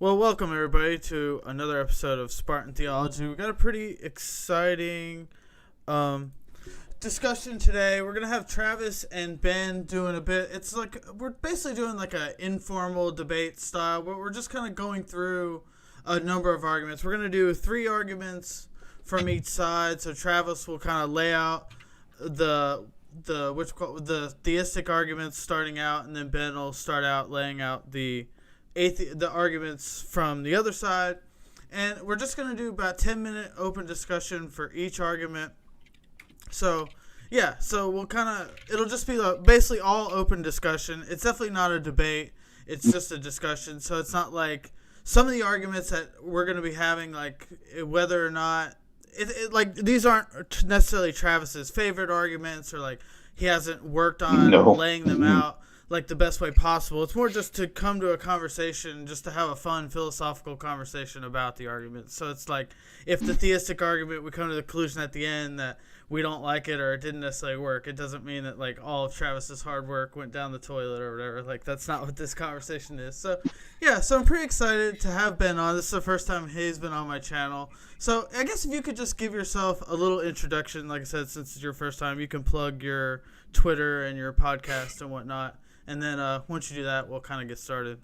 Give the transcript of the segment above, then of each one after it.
Well, welcome everybody to another episode of Spartan Theology. We've got a pretty exciting discussion today. We're going to have Travis and Ben doing a bit. It's like we're basically doing like an informal debate style where we're just kind of going through a number of arguments. We're going to do 3 arguments from each side. So Travis will kind of lay out the theistic arguments starting out, and then Ben will start out laying out the arguments from the other side, and we're just going to do about 10-minute open discussion for each argument. So we'll it'll just be basically all open discussion. It's definitely not a debate, it's just a discussion. So it's not like some of the arguments that we're going to be having, like whether or not like these aren't necessarily Travis's favorite arguments, or like he hasn't worked on laying them out like the best way possible. It's more just to come to a conversation, just to have a fun philosophical conversation about the argument. So it's like if the theistic argument, we come to the conclusion at the end that we don't like it or it didn't necessarily work, it doesn't mean that like all of Travis's hard work went down the toilet or whatever. Like that's not what this conversation is. So so I'm pretty excited to have Ben on. This is the first time he's been on my channel. So I guess if you could just give yourself a little introduction, like I said, since it's your first time, you can plug your Twitter and your podcast and whatnot. And then once you do that, we'll kind of get started.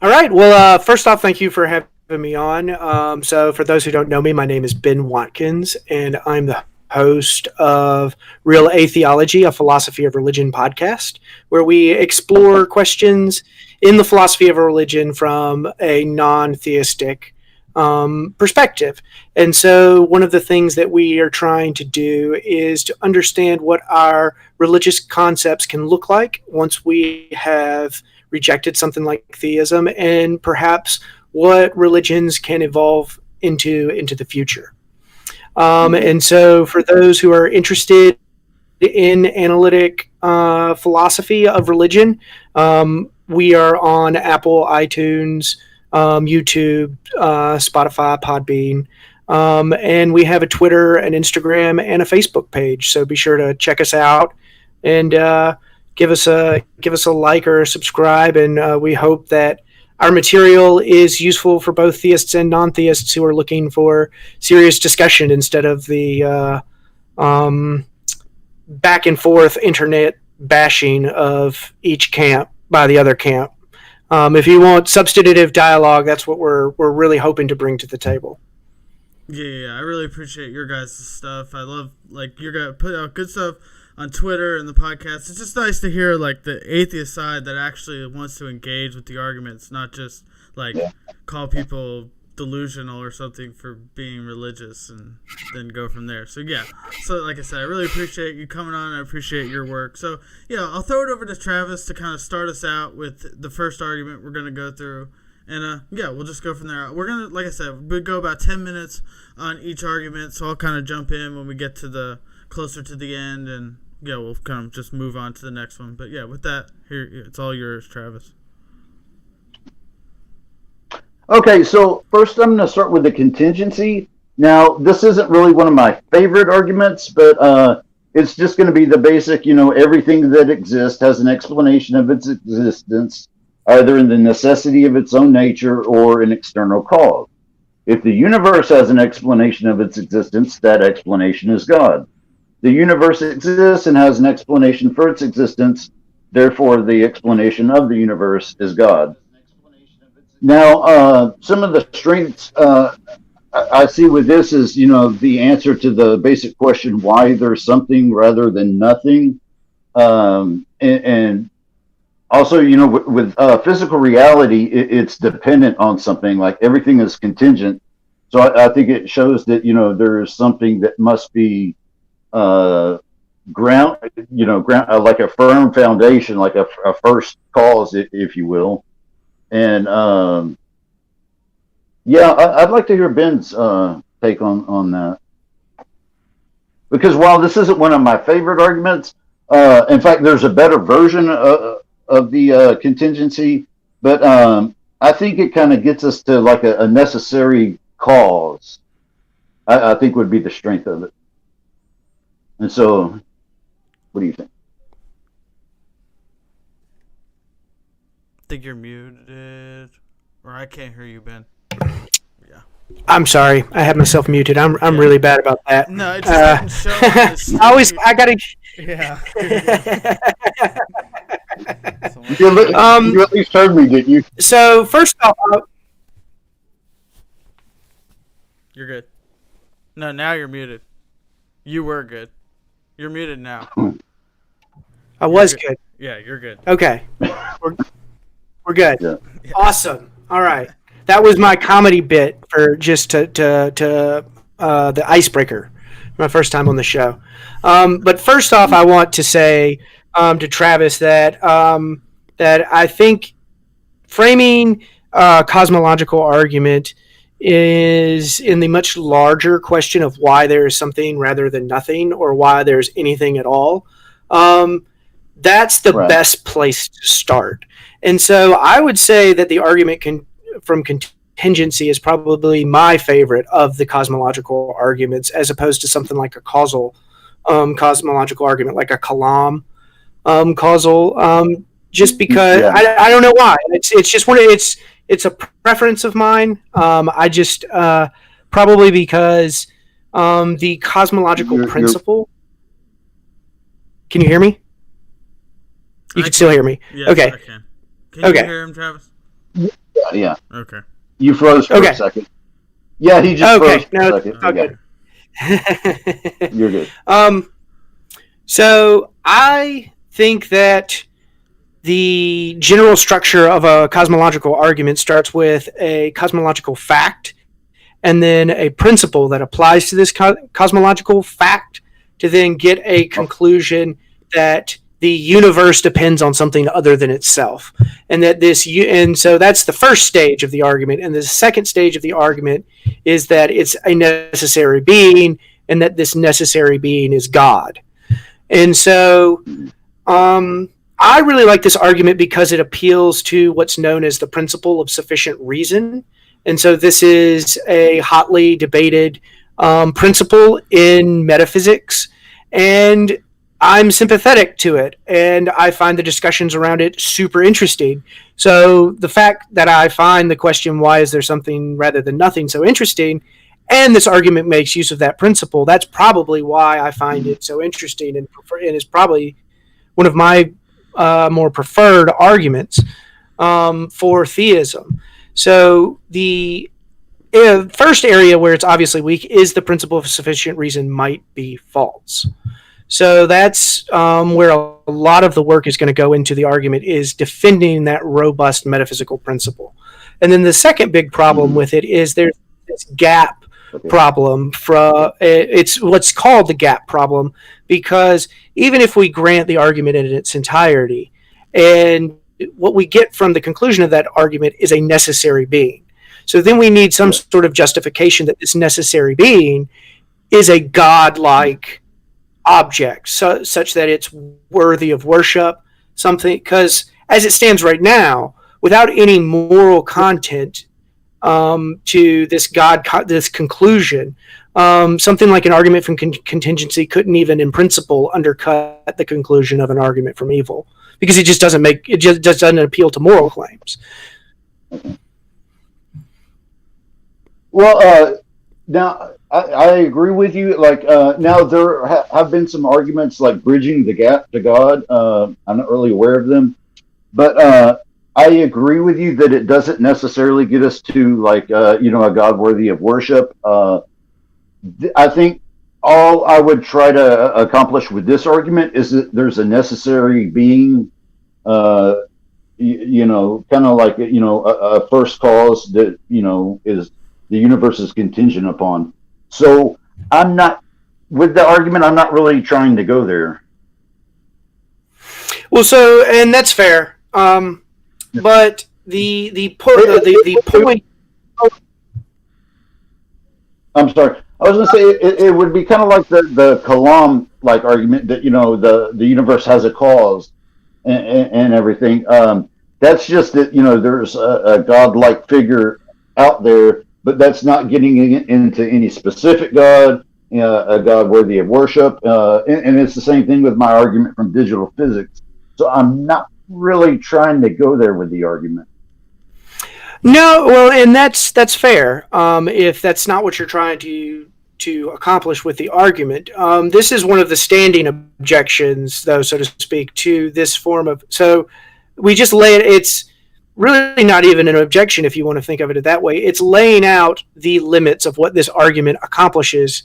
All right. Well, first off, thank you for having me on. So for those who don't know me, my name is Ben Watkins, and I'm the host of Real Atheology, a philosophy of religion podcast, where we explore questions in the philosophy of a religion from a non-theistic perspective. And so one of the things that we are trying to do is to understand what our religious concepts can look like once we have rejected something like theism, and perhaps what religions can evolve into the future. And so for those who are interested in analytic philosophy of religion, we are on Apple, iTunes, YouTube, Spotify, Podbean, And we have a Twitter, an Instagram, and a Facebook page. So be sure to check us out and give us a like or a subscribe. And we hope that our material is useful for both theists and non-theists who are looking for serious discussion instead of the back and forth internet bashing of each camp by the other camp. If you want substantive dialogue, that's what we're really hoping to bring to the table. Yeah, I really appreciate your guys' stuff. I love, like, you guys put out good stuff on Twitter and the podcast. It's just nice to hear, like, the atheist side that actually wants to engage with the arguments, not just, like, call people delusional or something for being religious and then go from there. So, yeah. So, like I said, I really appreciate you coming on. I appreciate your work. So, yeah, I'll throw it over to Travis to kind of start us out with the first argument we're going to go through. And, yeah, we'll just go from there. We're going to, like I said, we'll go about 10 minutes on each argument, so I'll kind of jump in when we get to the closer to the end, and, yeah, we'll kind of just move on to the next one. But, yeah, with that, here, it's all yours, Travis. Okay, so first I'm going to start with the contingency. Now, this isn't really one of my favorite arguments, but it's just going to be the basic, everything that exists has an explanation of its existence, either in the necessity of its own nature or an external cause. If the universe has an explanation of its existence, that explanation is God. The universe exists and has an explanation for its existence, therefore the explanation of the universe is God. Now, some of the strengths I see with this is, the answer to the basic question, why there's something rather than nothing. And also, with physical reality, it's dependent on something, like everything is contingent. So I think it shows that, there is something that must be ground, like a firm foundation, like a first cause, if you will. And I'd like to hear Ben's take on that, because while this isn't one of my favorite arguments, in fact, there's a better version of the contingency, but I think it kind of gets us to like a necessary cause. I think would be the strength of it. And so, what do you think? I think you're muted, or I can't hear you, Ben. Yeah. I'm sorry, I had myself muted. I'm really bad about that. No, it just didn't show on the screen. I gotta. Yeah. You at least heard me, didn't you? So first off, You're good. No, now you're muted. You were good. You're muted now. I was good. Yeah, you're good. Okay, we're good. Yeah. Awesome. All right, that was my comedy bit for just to the icebreaker. My first time on the show. But first off, I want to say to Travis that I think framing a cosmological argument is in the much larger question of why there is something rather than nothing, or why there's anything at all. That's the best place to start. And so I would say that the argument from contingency is probably my favorite of the cosmological arguments, as opposed to something like a causal cosmological argument, like a Kalam causal. Just because I don't know why. It's just it's a preference of mine. I just probably because the cosmological principle. Can you hear me? You can still hear me. Yes, okay. I can. Can you hear him, Travis? Yeah. Okay. You froze for a second. Yeah, he just froze for a second. Okay. You're good. So I think that the general structure of a cosmological argument starts with a cosmological fact and then a principle that applies to this cosmological fact to then get a conclusion that the universe depends on something other than itself. And so that's the first stage of the argument. And the second stage of the argument is that it's a necessary being, and that this necessary being is God. And so I really like this argument because it appeals to what's known as the principle of sufficient reason. And so this is a hotly debated principle in metaphysics, and I'm sympathetic to it, and I find the discussions around it super interesting. So the fact that I find the question, why is there something rather than nothing, so interesting, and this argument makes use of that principle, that's probably why I find it so interesting, and is probably one of my more preferred arguments for theism. So the first area where it's obviously weak is the principle of sufficient reason might be false. So that's where a lot of the work is going to go into the argument, is defending that robust metaphysical principle. And then the second big problem with it is there's this gap problem. It's what's called the gap problem, because even if we grant the argument in its entirety, and what we get from the conclusion of that argument is a necessary being. So then we need some sort of justification that this necessary being is a godlike object, such that it's worthy of worship, something, because as it stands right now, without any moral content to this conclusion, something like an argument from contingency couldn't even in principle undercut the conclusion of an argument from evil, because it just doesn't appeal to moral claims. Well, now I agree with you. Like now there have been some arguments like bridging the gap to God. I'm not really aware of them, but I agree with you that it doesn't necessarily get us to like a God worthy of worship. I think all I would try to accomplish with this argument is that there's a necessary being, kind of like a first cause that is the universe is contingent upon. So I'm not with the argument. I'm not really trying to go there. Well, and that's fair. But the point. I'm sorry. I was going to say it would be kind of like the Kalam like argument that the universe has a cause and everything. That's just that there's a godlike figure out there, but that's not getting into any specific God, a God worthy of worship. And it's the same thing with my argument from digital physics. So I'm not really trying to go there with the argument. No, well, and that's fair. If that's not what you're trying to accomplish with the argument, this is one of the standing objections, though, so to speak, to this form of. So we just lay it. It's really not even an objection if you want to think of it that way. It's laying out the limits of what this argument accomplishes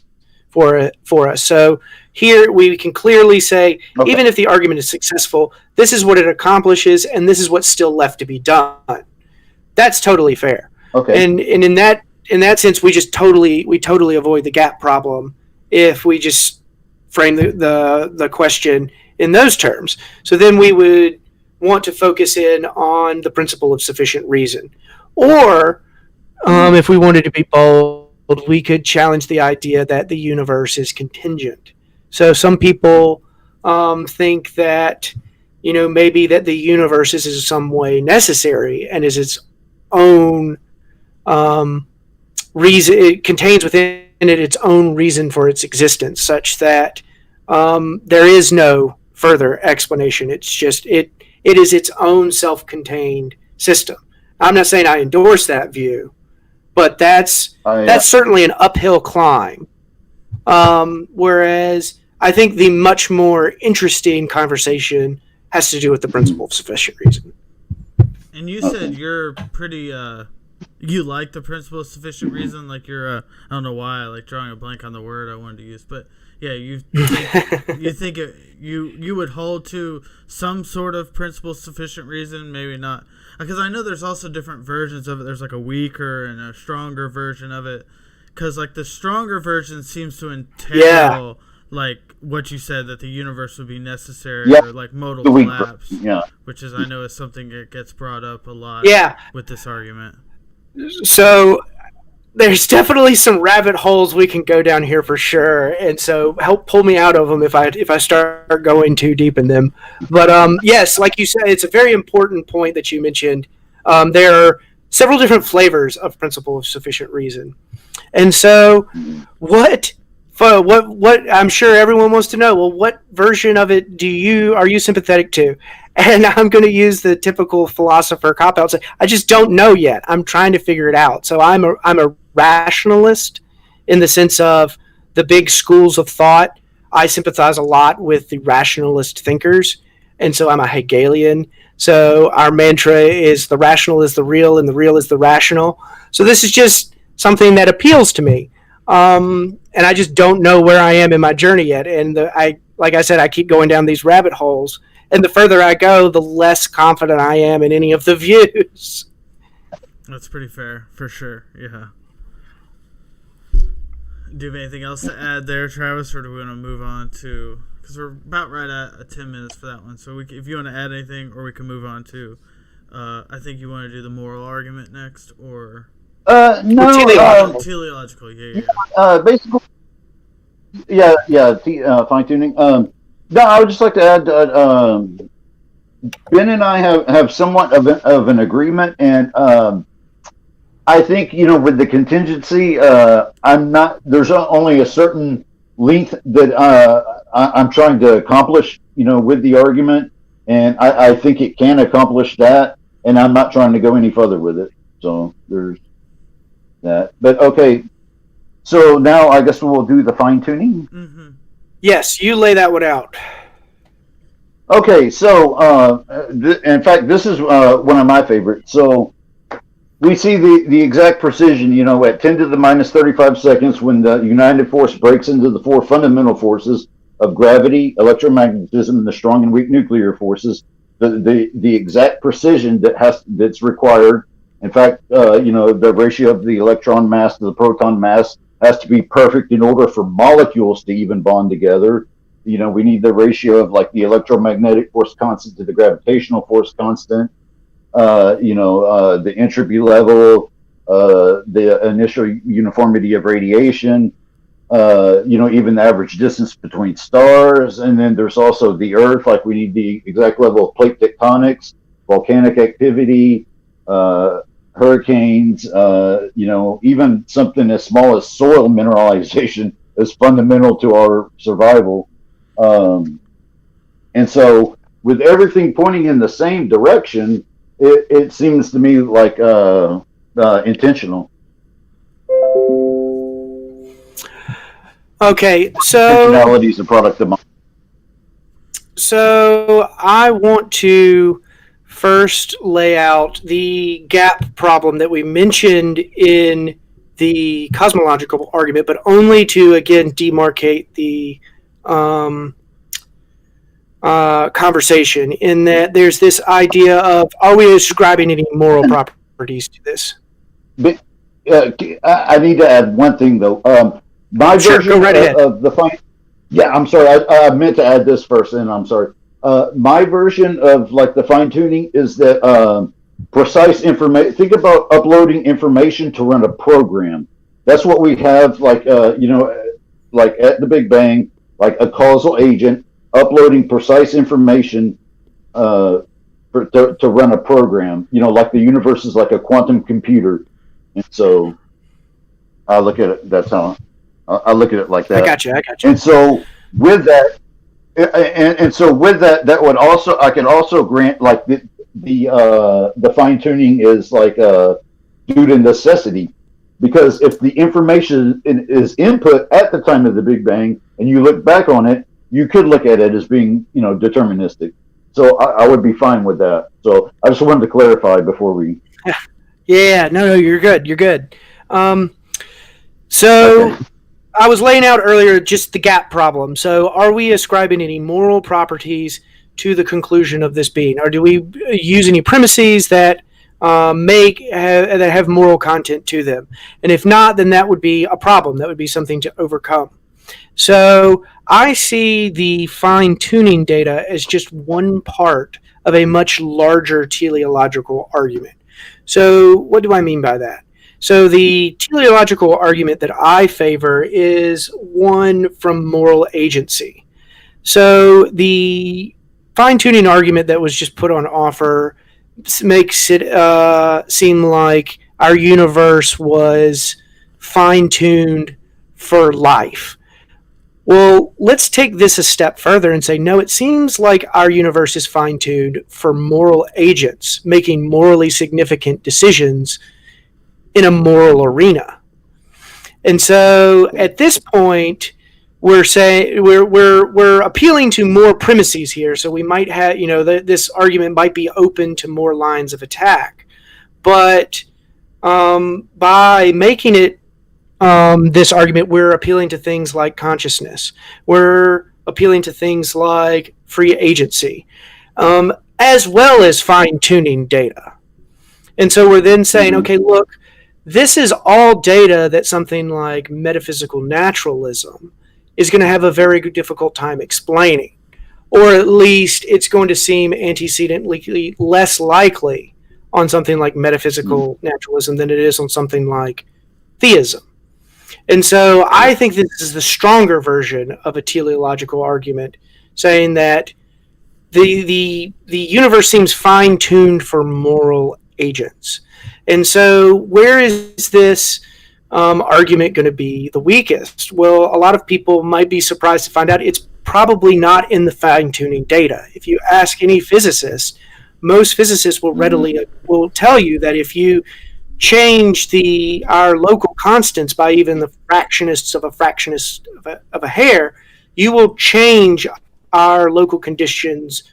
for us. So here we can clearly say, even if the argument is successful, this is what it accomplishes, and this is what's still left to be done. That's totally fair. Okay. And in that sense, we totally avoid the gap problem if we just frame the question in those terms. So then we would want to focus in on the principle of sufficient reason. Or if we wanted to be bold, we could challenge the idea that the universe is contingent. So some people think that, maybe that the universe is in some way necessary and is its own reason. It contains within it its own reason for its existence, such that there is no further explanation. It's just it is its own self-contained system. I'm not saying I endorse that view, but that's certainly an uphill climb. Whereas I think the much more interesting conversation has to do with the principle of sufficient reason. And you said you're pretty, you like the principle of sufficient reason, like you're, I don't know why, like drawing a blank on the word I wanted to use, but yeah, you think you would hold to some sort of principle of sufficient reason, maybe not, because I know there's also different versions of it. There's like a weaker and a stronger version of it, because like the stronger version seems to entail like what you said, that the universe would be necessary, or like modal collapse, which is, I know, is something that gets brought up a lot with this argument. So there's definitely some rabbit holes we can go down here for sure, and so help pull me out of them if I start going too deep in them. But yes, like you said, it's a very important point that you mentioned. There are several different flavors of principle of sufficient reason. And so what I'm sure everyone wants to know, well, what version of it are you sympathetic to? And I'm going to use the typical philosopher cop-out, say, I just don't know yet. I'm trying to figure it out. So I'm a rationalist in the sense of the big schools of thought. I sympathize a lot with the rationalist thinkers, and so I'm a Hegelian. So our mantra is the rational is the real, and the real is the rational. So this is just something that appeals to me. And I just don't know where I am in my journey yet. And like I said, I keep going down these rabbit holes. And the further I go, the less confident I am in any of the views. That's pretty fair, for sure. Yeah. Do you have anything else to add there, Travis, or do we want to move on to... Because we're about right at 10 minutes for that one. So if you want to add anything, or we can move on to... I think you want to do the moral argument next, or... No. Teleological, yeah. Basically... Yeah, fine-tuning. No, I would just like to add that Ben and I have somewhat of an agreement, and I think, with the contingency, there's only a certain length that I'm trying to accomplish, with the argument, and I think it can accomplish that, and I'm not trying to go any further with it. So there's that. But okay, so now I guess we'll do the fine-tuning. Mm-hmm. Yes, you lay that one out. Okay, so in fact, this is one of my favorites. So we see the exact precision, at 10 to the minus 35 seconds when the united force breaks into the four fundamental forces of gravity, electromagnetism, and the strong and weak nuclear forces. The exact precision that's required. In fact, the ratio of the electron mass to the proton mass has to be perfect in order for molecules to even bond together. We need the ratio of like the electromagnetic force constant to the gravitational force constant. The entropy level, the initial uniformity of radiation, even the average distance between stars. And then there's also the Earth, like we need the exact level of plate tectonics, volcanic activity, hurricanes, even something as small as soil mineralization is fundamental to our survival. And so with everything pointing in the same direction, it seems to me like intentional. Okay, so intentionality is a product of mind. So I want to first lay out the gap problem that we mentioned in the cosmological argument, but only to again demarcate the conversation, in that there's this idea of, are we ascribing any moral properties to this? But, I need to add one thing though. My version of the fine. Yeah, I'm sorry. I meant to add this first, and I'm sorry. My version of like the fine tuning is that precise information. Think about uploading information to run a program. That's what we have, like like at the Big Bang, like a causal agent uploading precise information to run a program. Like the universe is like a quantum computer, and so I look at it. That's how I look at it like that. I got you. And so with that, and so with that, that would also, I can also grant like the fine tuning is like due to necessity, because if the information is input at the time of the Big Bang and you look back on it, you could look at it as being deterministic. So I would be fine with that. So I just wanted to clarify before we. Yeah, no, you're good. You're good. So. Okay. I was laying out earlier just the gap problem. So are we ascribing any moral properties to the conclusion of this being? Or do we use any premises that that have moral content to them? And if not, then that would be a problem. That would be something to overcome. So I see the fine-tuning data as just one part of a much larger teleological argument. So what do I mean by that? So the teleological argument that I favor is one from moral agency. So the fine-tuning argument that was just put on offer makes it seem like our universe was fine-tuned for life. Well, let's take this a step further and say, no, it seems like our universe is fine-tuned for moral agents making morally significant decisions in a moral arena. And so at this point, we're saying we're appealing to more premises here. So we might have, this argument might be open to more lines of attack. But by making it this argument, we're appealing to things like consciousness. We're appealing to things like free agency, as well as fine-tuning data. And so we're then saying, okay, look, this is all data that something like metaphysical naturalism is going to have a very difficult time explaining. Or at least it's going to seem antecedently less likely on something like metaphysical naturalism than it is on something like theism. And so I think this is the stronger version of a teleological argument, saying that the universe seems fine-tuned for moral agents. And so where is this argument going to be the weakest? Well, a lot of people might be surprised to find out it's probably not in the fine-tuning data. If you ask any physicist, most physicists will readily will tell you that if you change our local constants by even the fractionists of a hair, you will change our local conditions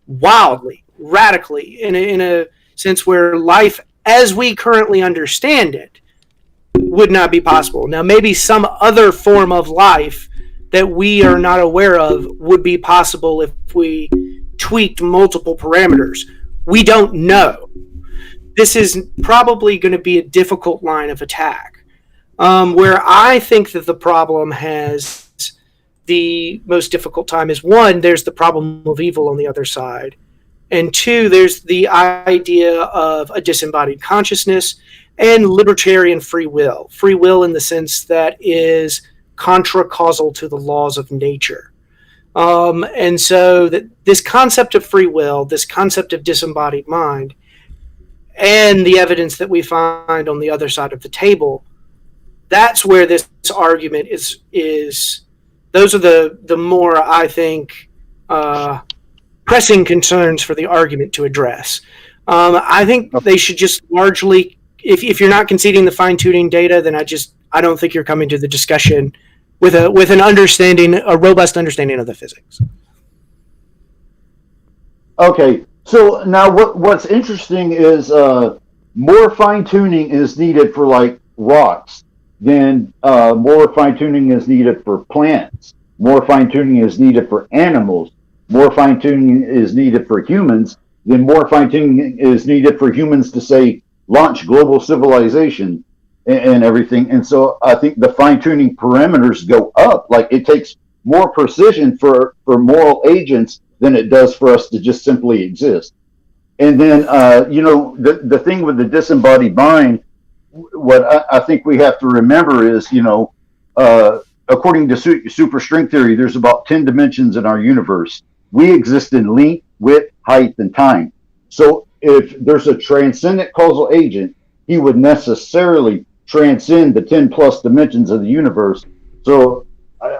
wildly, radically, in a sense where life as we currently understand it would not be possible. Now, maybe some other form of life that we are not aware of would be possible if we tweaked multiple parameters. We don't know. This is probably going to be a difficult line of attack. Where I think that the problem has the most difficult time is, one, there's the problem of evil on the other side. And two, there's the idea of a disembodied consciousness and libertarian free will. Free will in the sense that is contra-causal to the laws of nature. And so that this concept of free will, this concept of disembodied mind, and the evidence that we find on the other side of the table, that's where this argument is those are the more, I think, pressing concerns for the argument to address. I think they should just largely, if you're not conceding the fine-tuning data, then I don't think you're coming to the discussion with an understanding, a robust understanding of the physics. Okay, so now what's interesting is more fine-tuning is needed for like rocks than more fine-tuning is needed for plants. More fine-tuning is needed for animals. More fine-tuning is needed for humans. Then more fine-tuning is needed for humans to, say, launch global civilization and everything. And so I think the fine-tuning parameters go up. Like, it takes more precision for moral agents than it does for us to just simply exist. And then, the thing with the disembodied mind, what I think we have to remember is, according to superstring theory, there's about 10 dimensions in our universe. We exist in length, width, height, and time. So if there's a transcendent causal agent, he would necessarily transcend the 10 plus dimensions of the universe. So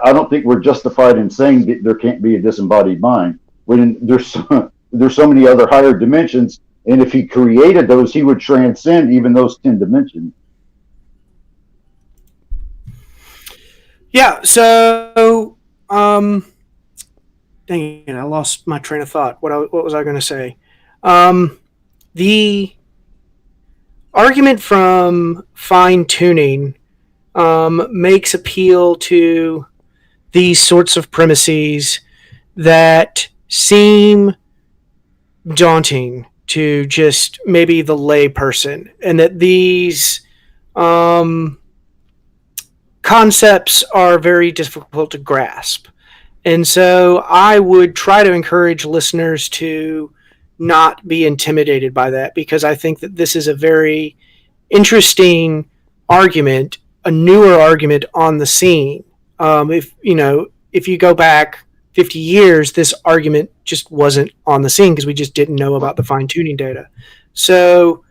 I don't think we're justified in saying that there can't be a disembodied mind when there's so many other higher dimensions. And if he created those, he would transcend even those 10 dimensions. Yeah, so dang it, I lost my train of thought. What was I going to say? The argument from fine-tuning makes appeal to these sorts of premises that seem daunting to just maybe the lay person, and that these concepts are very difficult to grasp. And so I would try to encourage listeners to not be intimidated by that, because I think that this is a very interesting argument, a newer argument on the scene. If you go back 50 years, this argument just wasn't on the scene because we just didn't know about the fine-tuning data. So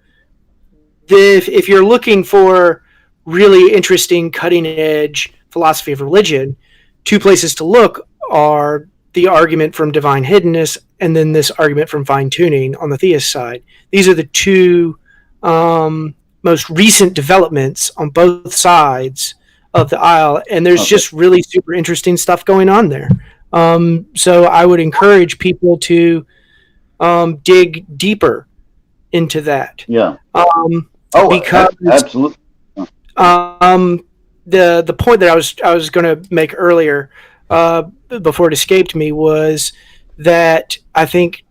if you're looking for really interesting cutting-edge philosophy of religion, two places to look are the argument from divine hiddenness and then this argument from fine-tuning on the theist side. These are the two most recent developments on both sides of the aisle, and there's just really super interesting stuff going on there. So I would encourage people to dig deeper into that. Yeah. Because absolutely. The point that I was going to make earlier before it escaped me was that I think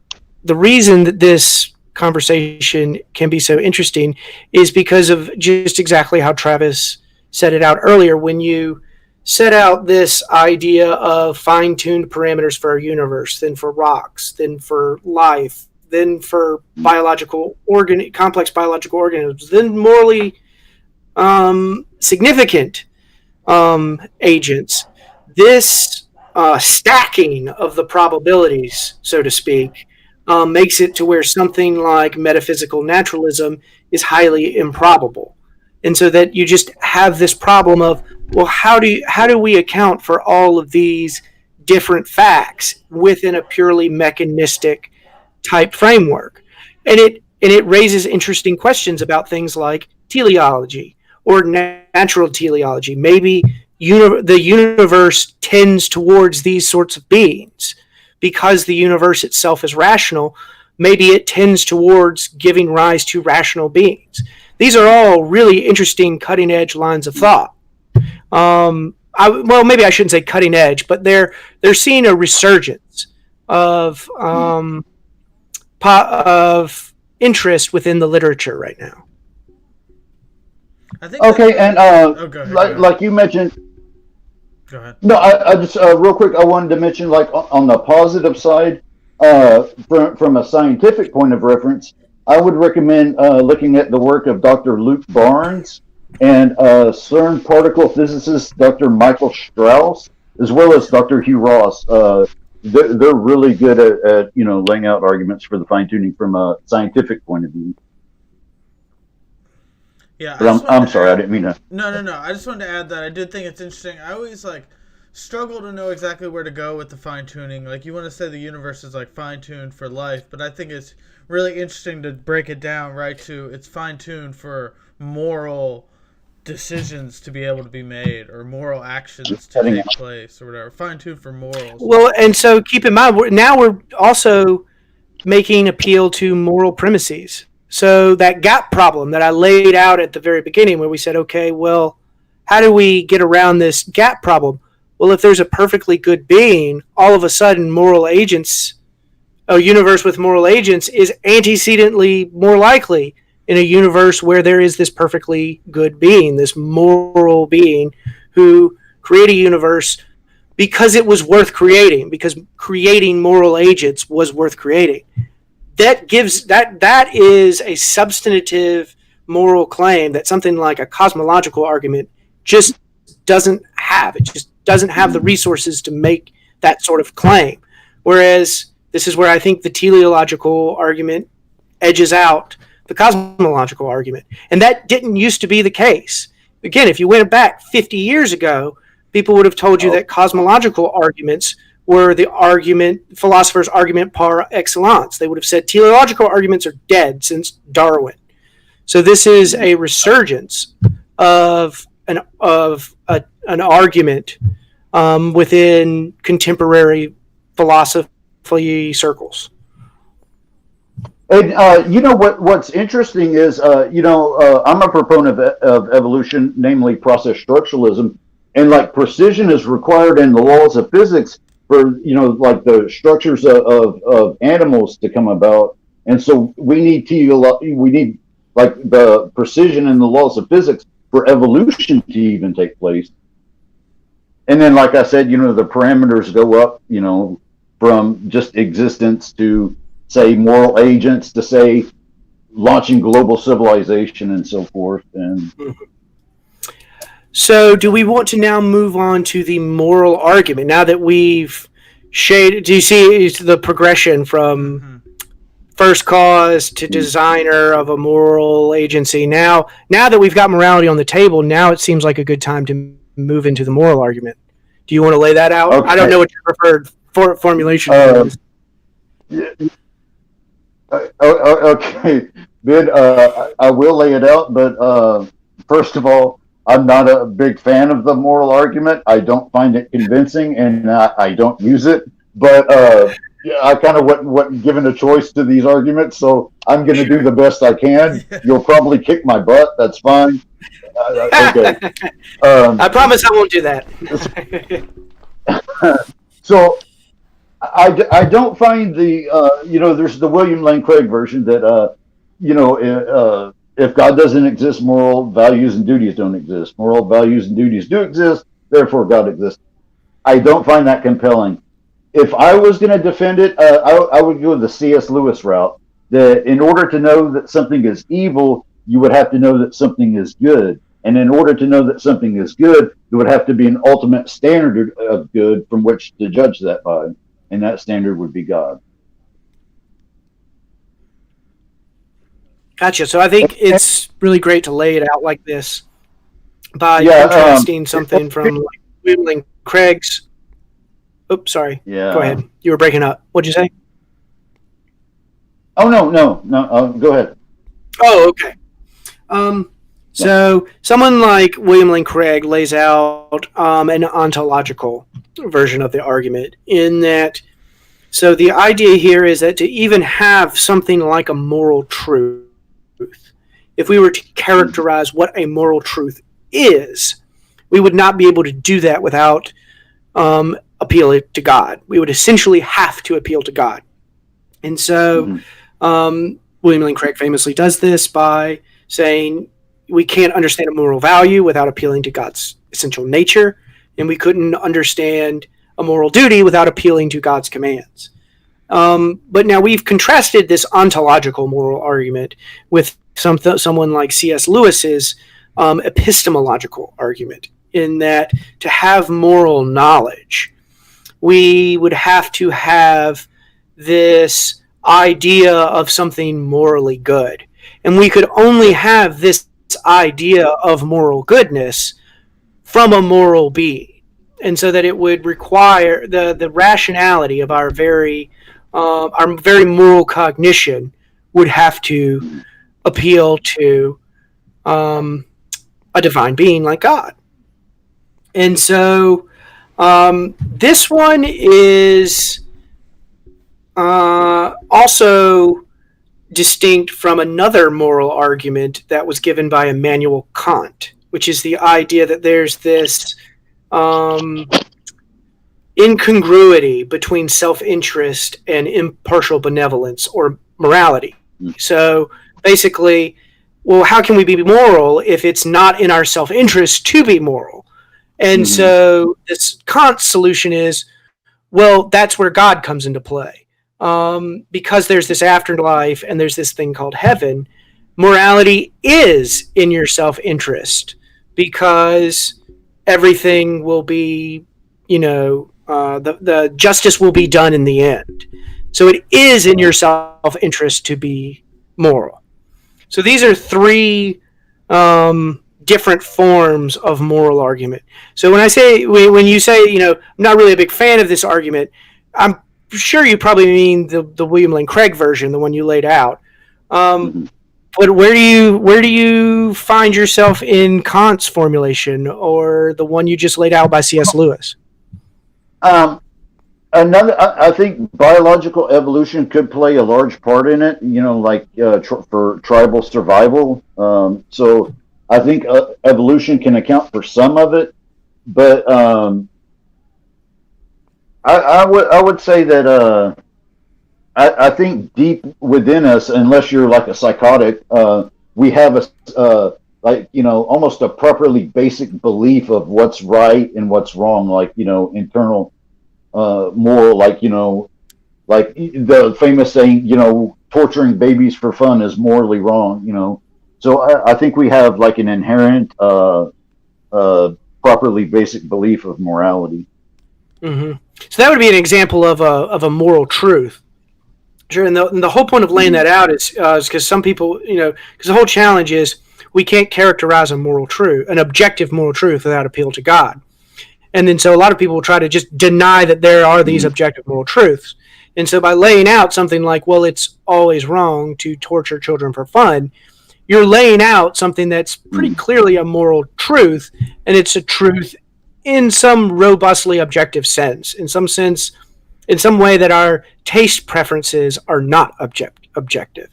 the reason that this conversation can be so interesting is because of just exactly how Travis set it out earlier. When you set out this idea of fine-tuned parameters for our universe, then for rocks, then for life, then for complex biological organisms, then morally significant agents. This stacking of the probabilities, so to speak, makes it to where something like metaphysical naturalism is highly improbable. And so that you just have this problem of, well, how do we account for all of these different facts within a purely mechanistic type framework? And it raises interesting questions about things like teleology or natural teleology. Maybe the universe tends towards these sorts of beings because the universe itself is rational. Maybe it tends towards giving rise to rational beings. These are all really interesting cutting edge lines of thought. Maybe I shouldn't say cutting edge, but they're seeing a resurgence of interest within the literature right now. I think like you mentioned. Go ahead. No, I just real quick. I wanted to mention, like, on the positive side, from a scientific point of reference, I would recommend looking at the work of Dr. Luke Barnes and CERN particle physicist Dr. Michael Strauss, as well as Dr. Hugh Ross. They're really good at laying out arguments for the fine tuning from a scientific point of view. Yeah, I'm sorry, I didn't mean to. No. I just wanted to add that I did think it's interesting. I always struggle to know exactly where to go with the fine tuning. Like, you want to say the universe is fine tuned for life, but I think it's really interesting to break it down right to it's fine tuned for moral decisions to be able to be made or moral actions to take place or whatever. Fine tuned for morals. Well, and so keep in mind, now we're also making appeal to moral premises. So that gap problem that I laid out at the very beginning where we said, okay, well, how do we get around this gap problem? Well, if there's a perfectly good being, all of a sudden a universe with moral agents is antecedently more likely in a universe where there is this perfectly good being, this moral being who created a universe because it was worth creating, because creating moral agents was worth creating. That is a substantive moral claim that something like a cosmological argument just doesn't have. It just doesn't have the resources to make that sort of claim. Whereas this is where I think the teleological argument edges out the cosmological argument. And that didn't used to be the case. Again, if you went back 50 years ago, people would have told you that cosmological arguments were the philosopher's argument par excellence. They would have said teleological arguments are dead since Darwin. So this is a resurgence of an argument within contemporary philosophy circles. And what's interesting is I'm a proponent of evolution, namely process structuralism, and precision is required in the laws of physics for the structures of animals to come about, and so we need the precision in the laws of physics for evolution to even take place. And then, like I said, the parameters go up, from just existence to, say, moral agents to, say, launching global civilization and so forth. And so do we want to now move on to the moral argument? Now that we've shade. Do you see the progression from first cause to designer of a moral agency? Now that we've got morality on the table, now it seems like a good time to move into the moral argument. Do you want to lay that out? Okay. I don't know what your preferred formulation is. Yeah. Okay, Ben, I will lay it out, but first of all, I'm not a big fan of the moral argument. I don't find it convincing, and I don't use it. But yeah, I kind of wasn't given a choice to these arguments, so I'm going to do the best I can. You'll probably kick my butt. That's fine. Okay. I promise I won't do that. So I don't find the there's the William Lane Craig version that if God doesn't exist, moral values and duties don't exist. Moral values and duties do exist, therefore God exists. I don't find that compelling. If I was going to defend it, I would go the C.S. Lewis route. That in order to know that something is evil, you would have to know that something is good. And in order to know that something is good, there would have to be an ultimate standard of good from which to judge that by. And that standard would be God. Gotcha. So I think it's really great to lay it out like this by contrasting something from like William Lane Craig's. Oops, sorry. Yeah. Go ahead. You were breaking up. What'd you say? Oh, no. Go ahead. Oh, okay. So someone like William Lane Craig lays out an ontological version of the argument in that. So the idea here is that to even have something like a moral truth, if we were to characterize what a moral truth is, we would not be able to do that without appeal to God. We would essentially have to appeal to God. And so William Lane Craig famously does this by saying we can't understand a moral value without appealing to God's essential nature, and we couldn't understand a moral duty without appealing to God's commands. But now we've contrasted this ontological moral argument with someone like C.S. Lewis's epistemological argument, in that to have moral knowledge, we would have to have this idea of something morally good. And we could only have this idea of moral goodness from a moral being. And so that it would require the rationality of our very moral cognition would have to appeal to a divine being like God. And so this one is also distinct from another moral argument that was given by Immanuel Kant, which is the idea that there's this incongruity between self-interest and impartial benevolence or morality. So basically, well, how can we be moral if it's not in our self-interest to be moral? And so this Kant solution is, well, that's where God comes into play. Because there's this afterlife and there's this thing called heaven, morality is in your self-interest because everything will be, the justice will be done in the end. So it is in your self-interest to be moral. So these are three different forms of moral argument. So when you say, I'm not really a big fan of this argument, I'm sure you probably mean the William Lane Craig version, the one you laid out. But where do you find yourself in Kant's formulation or the one you just laid out by C.S. Lewis? I think biological evolution could play a large part in it, for tribal survival. So I think evolution can account for some of it, but I would say that I think deep within us, unless you're like a psychotic, we have almost a properly basic belief of what's right and what's wrong, internal moral, like the famous saying, torturing babies for fun is morally wrong, So I think we have like an inherent properly basic belief of morality. Hmm. So that would be an example of a moral truth. Sure, and the whole point of laying that out is because some people, because the whole challenge is we can't characterize a moral truth, an objective moral truth, without appeal to God. And then so a lot of people will try to just deny that there are these objective moral truths. And so by laying out something like, well, it's always wrong to torture children for fun, you're laying out something that's pretty clearly a moral truth, and it's a truth in some robustly objective sense, in some way that our taste preferences are not objective.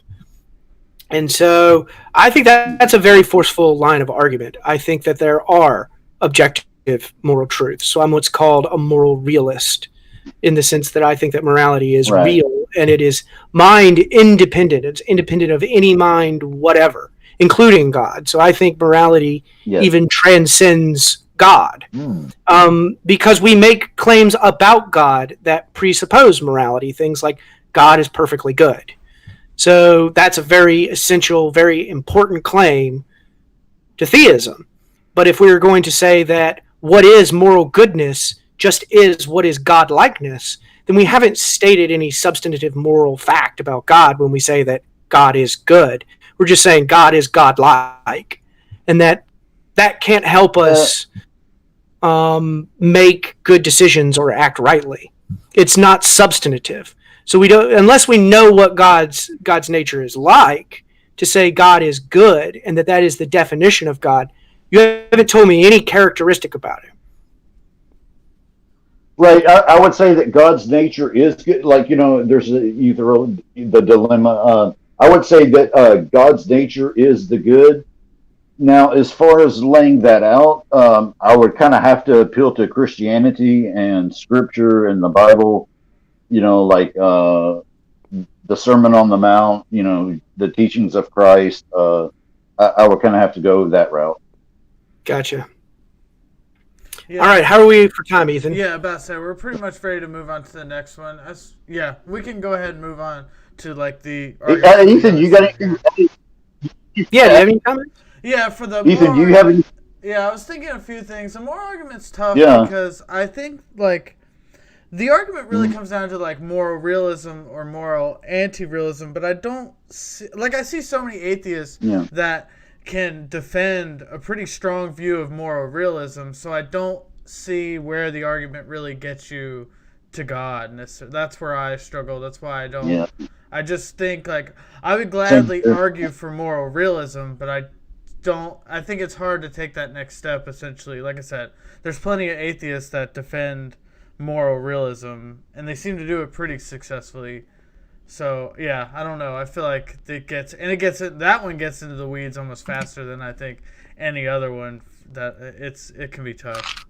And so I think that's a very forceful line of argument. I think that there are objective moral truths. So I'm what's called a moral realist, in the sense that I think that morality is real and it is mind independent. It's independent of any mind whatever, including God. So I think morality even transcends God, because we make claims about God that presuppose morality, things like God is perfectly good. So that's a very essential, very important claim to theism. But if we were going to say that what is moral goodness just is what is God-likeness, then we haven't stated any substantive moral fact about God when we say that God is good. We're just saying God is God-like. And that can't help us make good decisions or act rightly. It's not substantive. So we don't, unless we know what God's nature is like, to say God is good and that is the definition of God. You haven't told me any characteristic about him. Right. I would say that God's nature is good. Like, there's the dilemma. I would say that God's nature is the good. Now, as far as laying that out, I would kind of have to appeal to Christianity and Scripture and the Bible. Like the Sermon on the Mount. The teachings of Christ. I would kind of have to go that route. Gotcha. Yeah. All right, how are we for time, Ethan? Yeah, about to say we're pretty much ready to move on to the next one. We can go ahead and move on to like the. Ethan, you got anything? Yeah, do you have any comments? Yeah, for the. Ethan, do you have any? Yeah, I was thinking a few things. The moral argument's tough because I think like the argument really comes down to like moral realism or moral anti-realism, but I don't see, I see so many atheists that can defend a pretty strong view of moral realism, so I don't see where the argument really gets you to God. And that's where I struggle. That's why I don't. Yeah. I just think like I would gladly argue for moral realism, but I think it's hard to take that next step. Essentially, like I said, there's plenty of atheists that defend moral realism, and they seem to do it pretty successfully. So yeah, I don't know. I feel like that one gets into the weeds almost faster than I think any other one. It can be tough.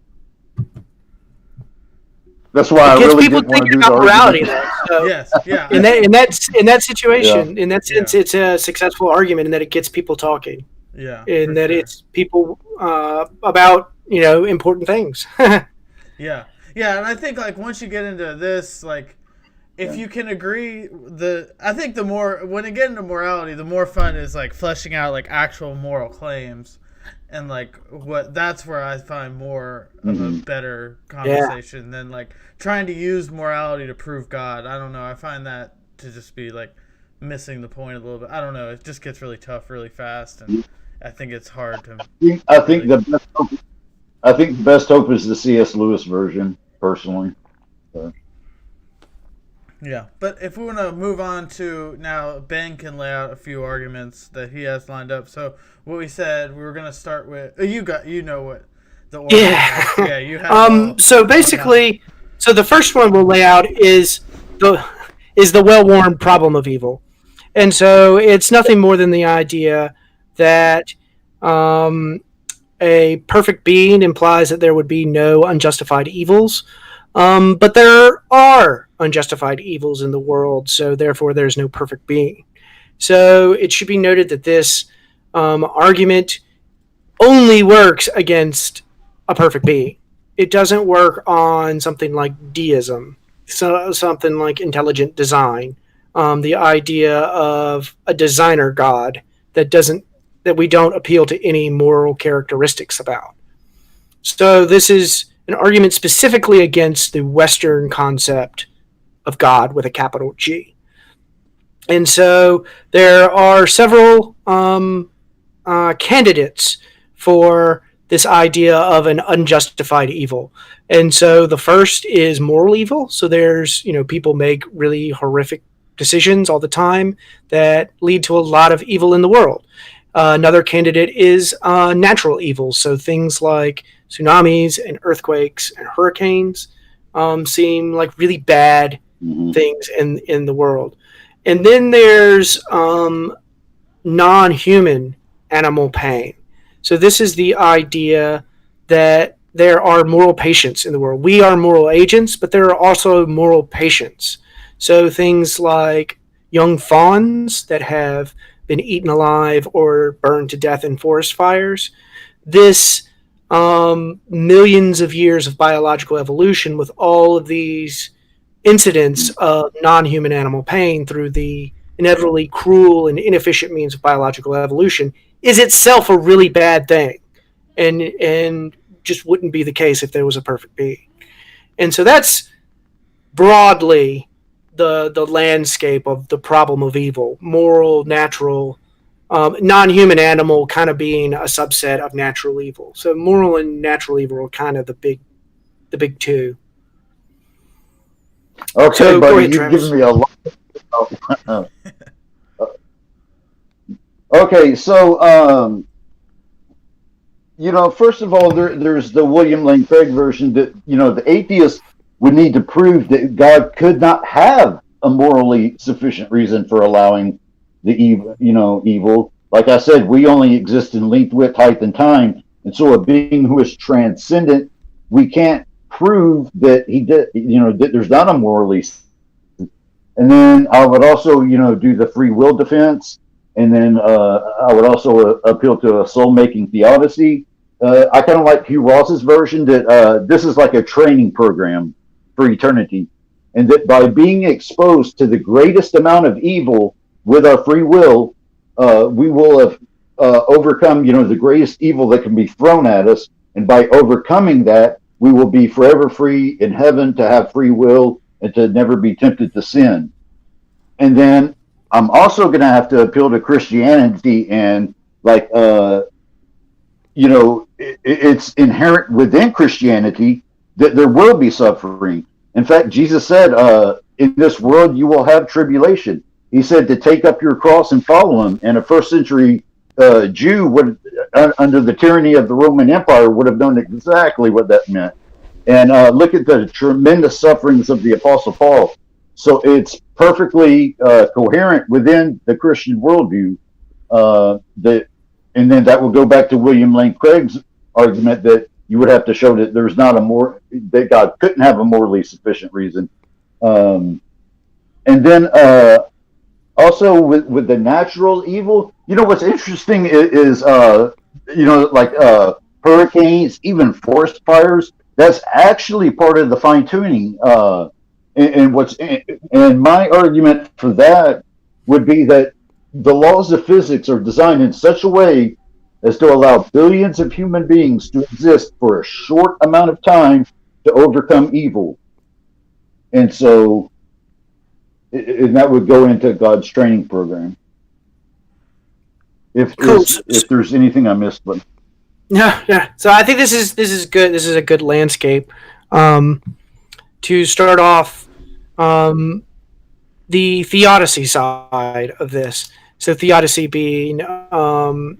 That's why I really did want to do about morality. So yes, yeah. In that situation, in that sense, it's a successful argument in that it gets people talking. Yeah. In that it's people about important things. Yeah, and I think like once you get into this, like. If you can agree, I think when you get into morality, the more fun is like fleshing out like actual moral claims, and like that's where I find more of a better conversation than like trying to use morality to prove God. I don't know. I find that to just be like missing the point a little bit. I don't know. It just gets really tough really fast, and I think it's hard to. I think the best hope is the C.S. Lewis version, personally. So. Yeah, but if we want to move on to now, Ben can lay out a few arguments that he has lined up. So what we said, we were going to start with you know what the order is. Yeah, you have. So basically, the first one we'll lay out is the well-worn problem of evil, and so it's nothing more than the idea that a perfect being implies that there would be no unjustified evils. But there are unjustified evils in the world, so therefore there's no perfect being. So it should be noted that this argument only works against a perfect being. It doesn't work on something like deism, something like intelligent design, the idea of a designer God that we don't appeal to any moral characteristics about. So this is an argument specifically against the Western concept of God with a capital G. And so there are several candidates for this idea of an unjustified evil. And so the first is moral evil. So there's, people make really horrific decisions all the time that lead to a lot of evil in the world. Another candidate is natural evils. So things like tsunamis and earthquakes and hurricanes seem like really bad things in the world. And then there's non-human animal pain. So this is the idea that there are moral patients in the world. We are moral agents, but there are also moral patients. So things like young fawns that have been eaten alive or burned to death in forest fires. This millions of years of biological evolution with all of these incidents of non-human animal pain through the inevitably cruel and inefficient means of biological evolution is itself a really bad thing, and just wouldn't be the case if there was a perfect being. And so that's broadly the landscape of the problem of evil: moral, natural, non-human, animal, kind of being a subset of natural evil. So moral and natural evil are kind of the big two. Okay, so, buddy, ahead, you've Travis. given me a lot. Okay, so first of all, there's the William Lane Craig version that the atheist would need to prove that God could not have a morally sufficient reason for allowing the evil. Like I said, we only exist in length, width, height, and time, and so a being who is transcendent, we can't prove that he did. That there's not a morally. And then I would also, do the free will defense. And then I would also appeal to a soul-making theodicy. I kind of like Hugh Ross's version that this is like a training program for eternity. And that by being exposed to the greatest amount of evil with our free will, we will have overcome, the greatest evil that can be thrown at us. And by overcoming that, we will be forever free in heaven to have free will and to never be tempted to sin. And then I'm also going to have to appeal to Christianity and it's inherent within Christianity that there will be suffering. In fact, Jesus said, in this world you will have tribulation. He said to take up your cross and follow him. And a first century Jew would, under the tyranny of the Roman Empire, would have known exactly what that meant. And look at the tremendous sufferings of the Apostle Paul. So it's perfectly coherent within the Christian worldview. And then that will go back to William Lane Craig's argument that you would have to show that there's not that God couldn't have a morally sufficient reason. And then also with the natural evil, what's interesting is hurricanes, even forest fires. That's actually part of the fine tuning. And my argument for that would be that the laws of physics are designed in such a way as to allow billions of human beings to exist for a short amount of time to overcome evil. And so, and that would go into God's training program. If there's anything I missed, but yeah. So I think this is good. This is a good landscape to start off. The theodicy side of this. So theodicy being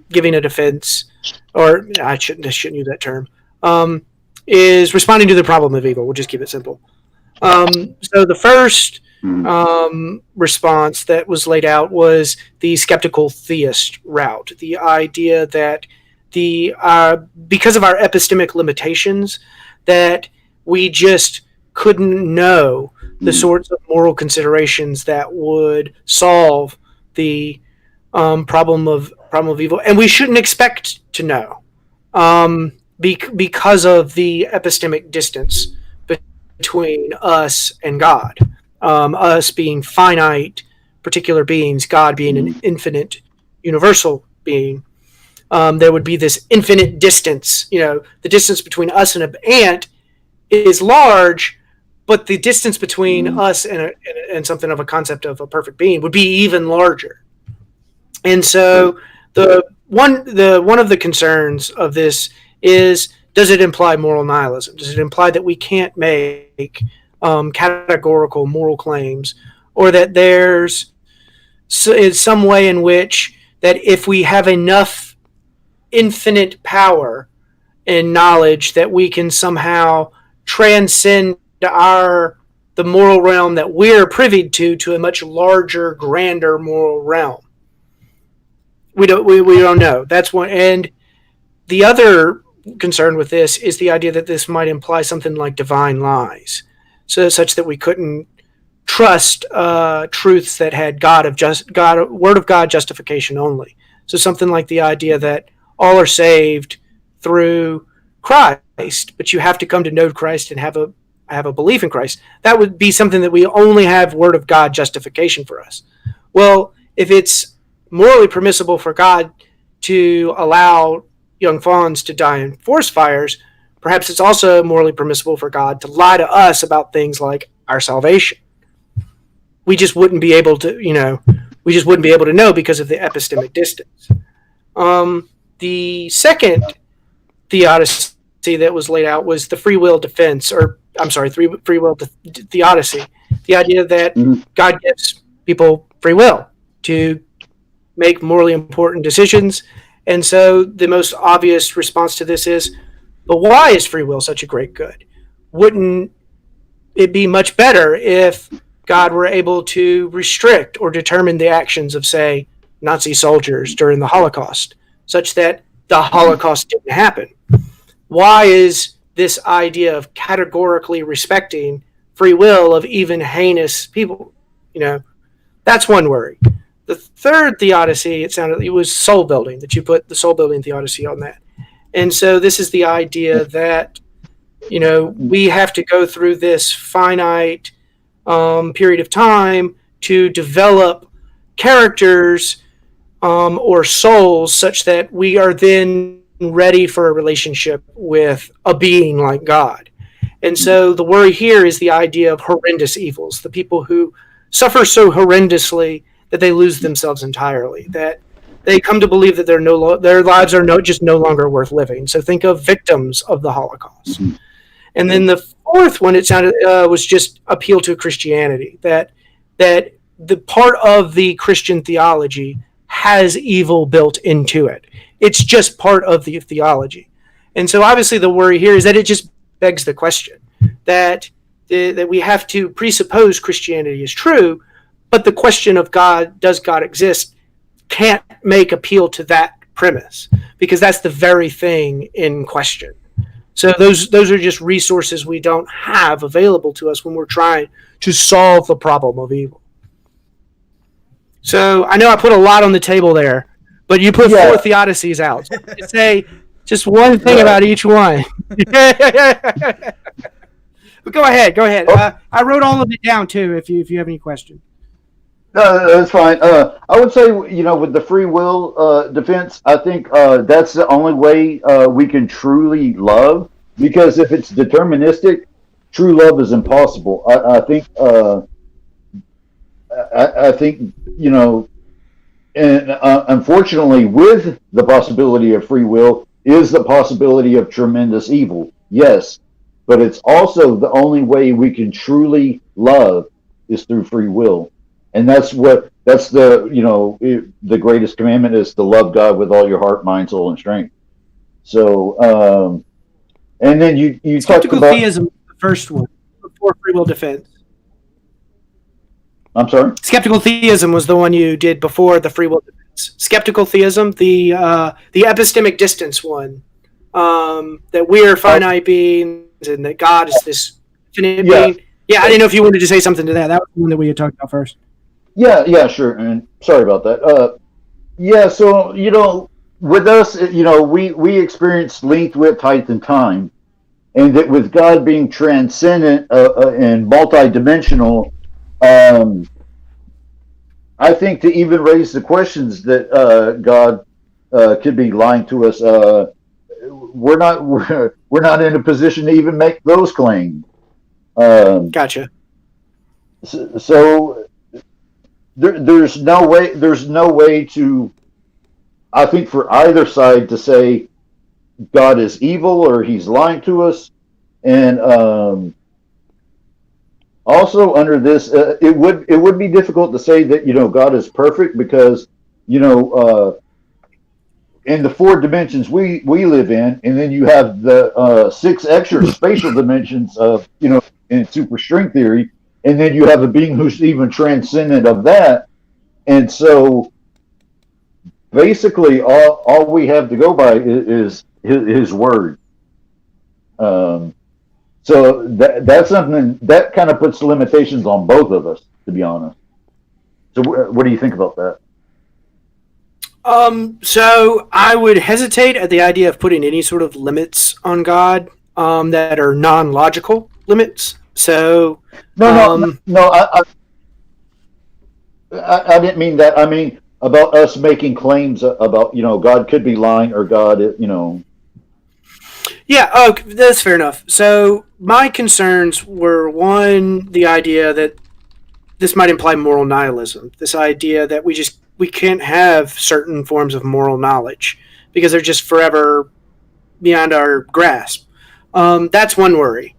giving a defense, or I shouldn't use that term. Is responding to the problem of evil. We'll just keep it simple. So the first response that was laid out was the skeptical theist route. The idea that because of our epistemic limitations, that we just couldn't know the sorts of moral considerations that would solve the problem of evil, and we shouldn't expect to know because of the epistemic distance between us and God. Us being finite, particular beings, God being an infinite, universal being. There would be this infinite distance. The distance between us and an ant is large, but the distance between us and something of a concept of a perfect being would be even larger. And so one of the concerns of this is, does it imply moral nihilism? Does it imply that we can't make categorical moral claims, or that there's some way in which that if we have enough infinite power and knowledge that we can somehow transcend the moral realm that we're privy to a much larger, grander moral realm? We don't know. That's one. And the other concern with this is the idea that this might imply something like divine lies, so such that we couldn't trust truths that had word of God justification only. So something like the idea that all are saved through Christ, but you have to come to know Christ and have a belief in Christ. That would be something that we only have word of God justification for us. Well, if it's morally permissible for God to allow young fawns to die in forest fires, perhaps it's also morally permissible for God to lie to us about things like our salvation. We just wouldn't be able to, know because of the epistemic distance. The second theodicy that was laid out was the free will defense, free will theodicy. The idea that God gives people free will to make morally important decisions. And so the most obvious response to this is, but why is free will such a great good? Wouldn't it be much better if God were able to restrict or determine the actions of, say, Nazi soldiers during the Holocaust, such that the Holocaust didn't happen? Why is this idea of categorically respecting free will of even heinous people? That's one worry. The third theodicy, it was soul building, that you put the soul building theodicy on that. And so this is the idea that, we have to go through this finite period of time to develop characters or souls such that we are then ready for a relationship with a being like God. And so the worry here is the idea of horrendous evils, the people who suffer so horrendously that they lose themselves entirely, that they come to believe that their lives are no longer worth living. So think of victims of the Holocaust. And then the fourth one, it sounded was just appeal to Christianity, that the part of the Christian theology has evil built into it. It's just part of the theology. And so obviously the worry here is that it just begs the question that we have to presuppose Christianity is true, but the question of does God exist, can't make appeal to that premise, because that's the very thing in question. So those are just resources we don't have available to us when we're trying to solve the problem of evil. So I know I put a lot on the table there, but you put four theodicies out. So say just one thing about each one. But go ahead. I wrote all of it down too. If you have any questions. No, that's fine. I would say, with the free will defense, I think that's the only way we can truly love. Because if it's deterministic, true love is impossible. I think, and unfortunately, with the possibility of free will is the possibility of tremendous evil. Yes, but it's also the only way we can truly love is through free will. And that's the greatest commandment is to love God with all your heart, mind, soul, and strength. So, and then you skeptical talked about theism, the first one before free will defense. I'm sorry. Skeptical theism was the one you did before the free will defense. Skeptical theism, the epistemic distance one, that we're finite beings and that God is this infinite being. Yeah, I didn't know if you wanted to say something to that. That was the one that we had talked about first. Yeah, sure. And sorry about that. So, with us, we experience length, width, height, and time. And that with God being transcendent and multidimensional, I think to even raise the questions that God could be lying to us, we're not in a position to even make those claims. Gotcha. So there's no way to, I think, for either side to say God is evil or he's lying to us. And also under this, it would be difficult to say that God is perfect, because in the 4 dimensions we live in, and then you have the 6 extra spatial dimensions of in super string theory, and then you have a being who's even transcendent of that. And so basically all we have to go by is his word. So that's something that kind of puts limitations on both of us, to be honest. So what do you think about that? So I would hesitate at the idea of putting any sort of limits on God that are non-logical limits. So no, I didn't mean that. I mean about us making claims about God could be lying, or God Yeah, oh, that's fair enough. So my concerns were, one, the idea that this might imply moral nihilism. This idea that we can't have certain forms of moral knowledge because they're just forever beyond our grasp. That's one worry.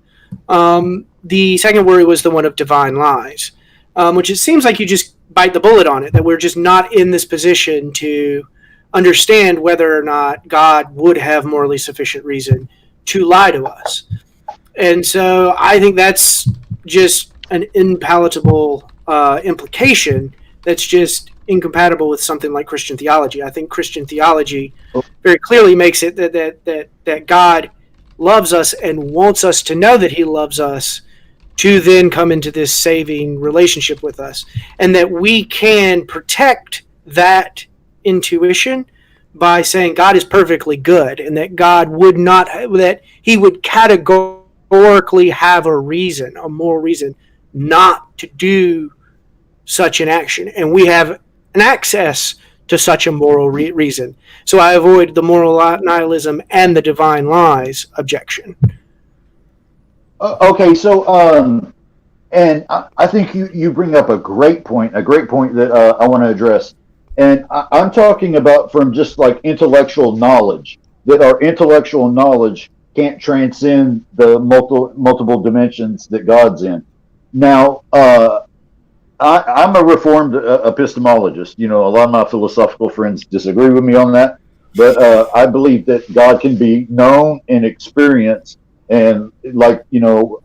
The second worry was the one of divine lies, which it seems like you just bite the bullet on it, that we're just not in this position to understand whether or not God would have morally sufficient reason to lie to us. And so I think that's just an impalatable implication that's just incompatible with something like Christian theology. I think Christian theology very clearly makes it that God loves us and wants us to know that he loves us, to then come into this saving relationship with us, and that we can protect that intuition by saying God is perfectly good, and that God would not, that he would categorically have a reason, a moral reason, not to do such an action, and we have an access to such a moral reason. So I avoid the moral nihilism and the divine lies objection. Okay, so and I think you bring up a great point that I want to address. And I'm talking about from just like intellectual knowledge, that our intellectual knowledge can't transcend the multiple dimensions that God's in. Now, I'm a reformed epistemologist. A lot of my philosophical friends disagree with me on that, but I believe that God can be known and experienced. And I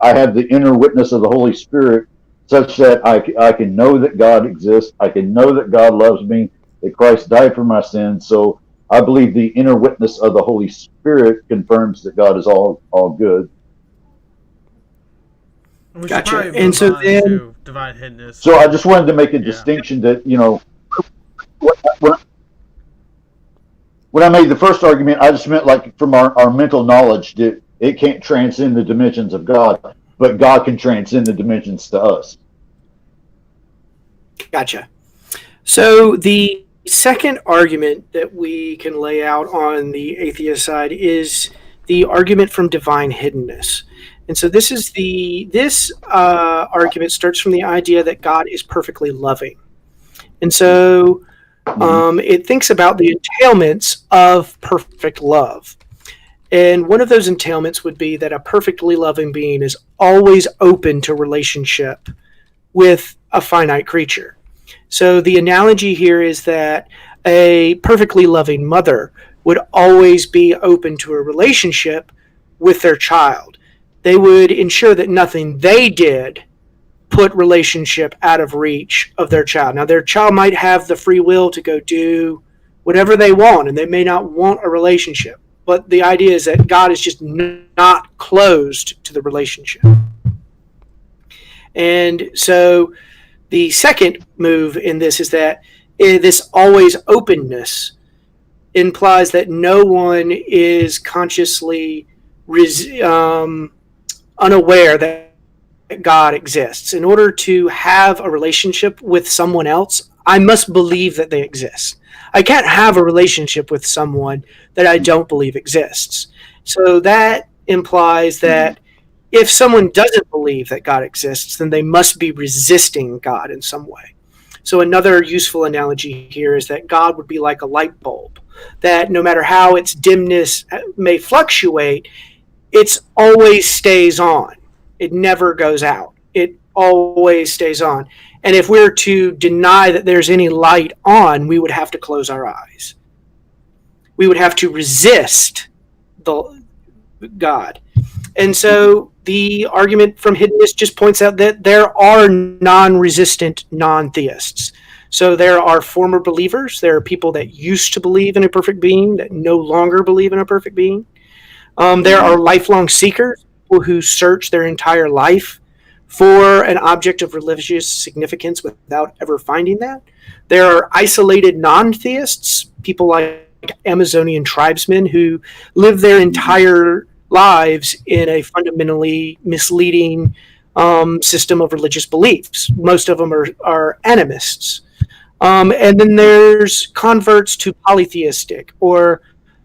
have the inner witness of the Holy Spirit, such that I can know that God exists. I can know that God loves me, that Christ died for my sins. So I believe the inner witness of the Holy Spirit confirms that God is all good. We Gotcha. And so then, to divine hiddenness. So I just wanted to make a distinction that when I made the first argument, I just meant like from our mental knowledge that it can't transcend the dimensions of God, but God can transcend the dimensions to us. Gotcha. So the second argument that we can lay out on the atheist side is the argument from divine hiddenness. And so this argument starts from the idea that God is perfectly loving. And so it thinks about the entailments of perfect love. And one of those entailments would be that a perfectly loving being is always open to relationship with a finite creature. So the analogy here is that a perfectly loving mother would always be open to a relationship with their child. They would ensure that nothing they did put relationship out of reach of their child. Now, their child might have the free will to go do whatever they want, and they may not want a relationship. But the idea is that God is just not closed to the relationship. And so the second move in this is that this always openness implies that no one is consciously unaware that God exists. In order to have a relationship with someone else, I must believe that they exist. I can't have a relationship with someone that I don't believe exists. So that implies that if someone doesn't believe that God exists, then they must be resisting God in some way. So another useful analogy here is that God would be like a light bulb, that no matter how its dimness may fluctuate, it always stays on. It never goes out. It always stays on. And if we're to deny that there's any light on, we would have to close our eyes. We would have to resist the God. And so the argument from hiddenness just points out that there are non-resistant non-theists. So there are former believers. There are people that used to believe in a perfect being that no longer believe in a perfect being. There are lifelong seekers, people who search their entire life for an object of religious significance without ever finding that. There are isolated non-theists, people like Amazonian tribesmen who live their entire lives in a fundamentally misleading system of religious beliefs. Most of them are animists. And then there's converts to polytheistic or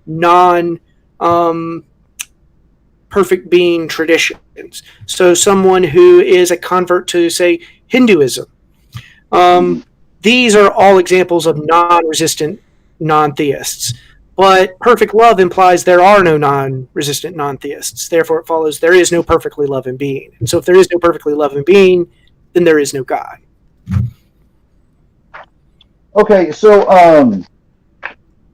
non perfect being traditions. So someone who is a convert to, say, Hinduism. These are all examples of non-resistant non-theists. But perfect love implies there are no non-resistant non-theists. Therefore, it follows there is no perfectly loving being. And so if there is no perfectly loving being, then there is no God. Okay, so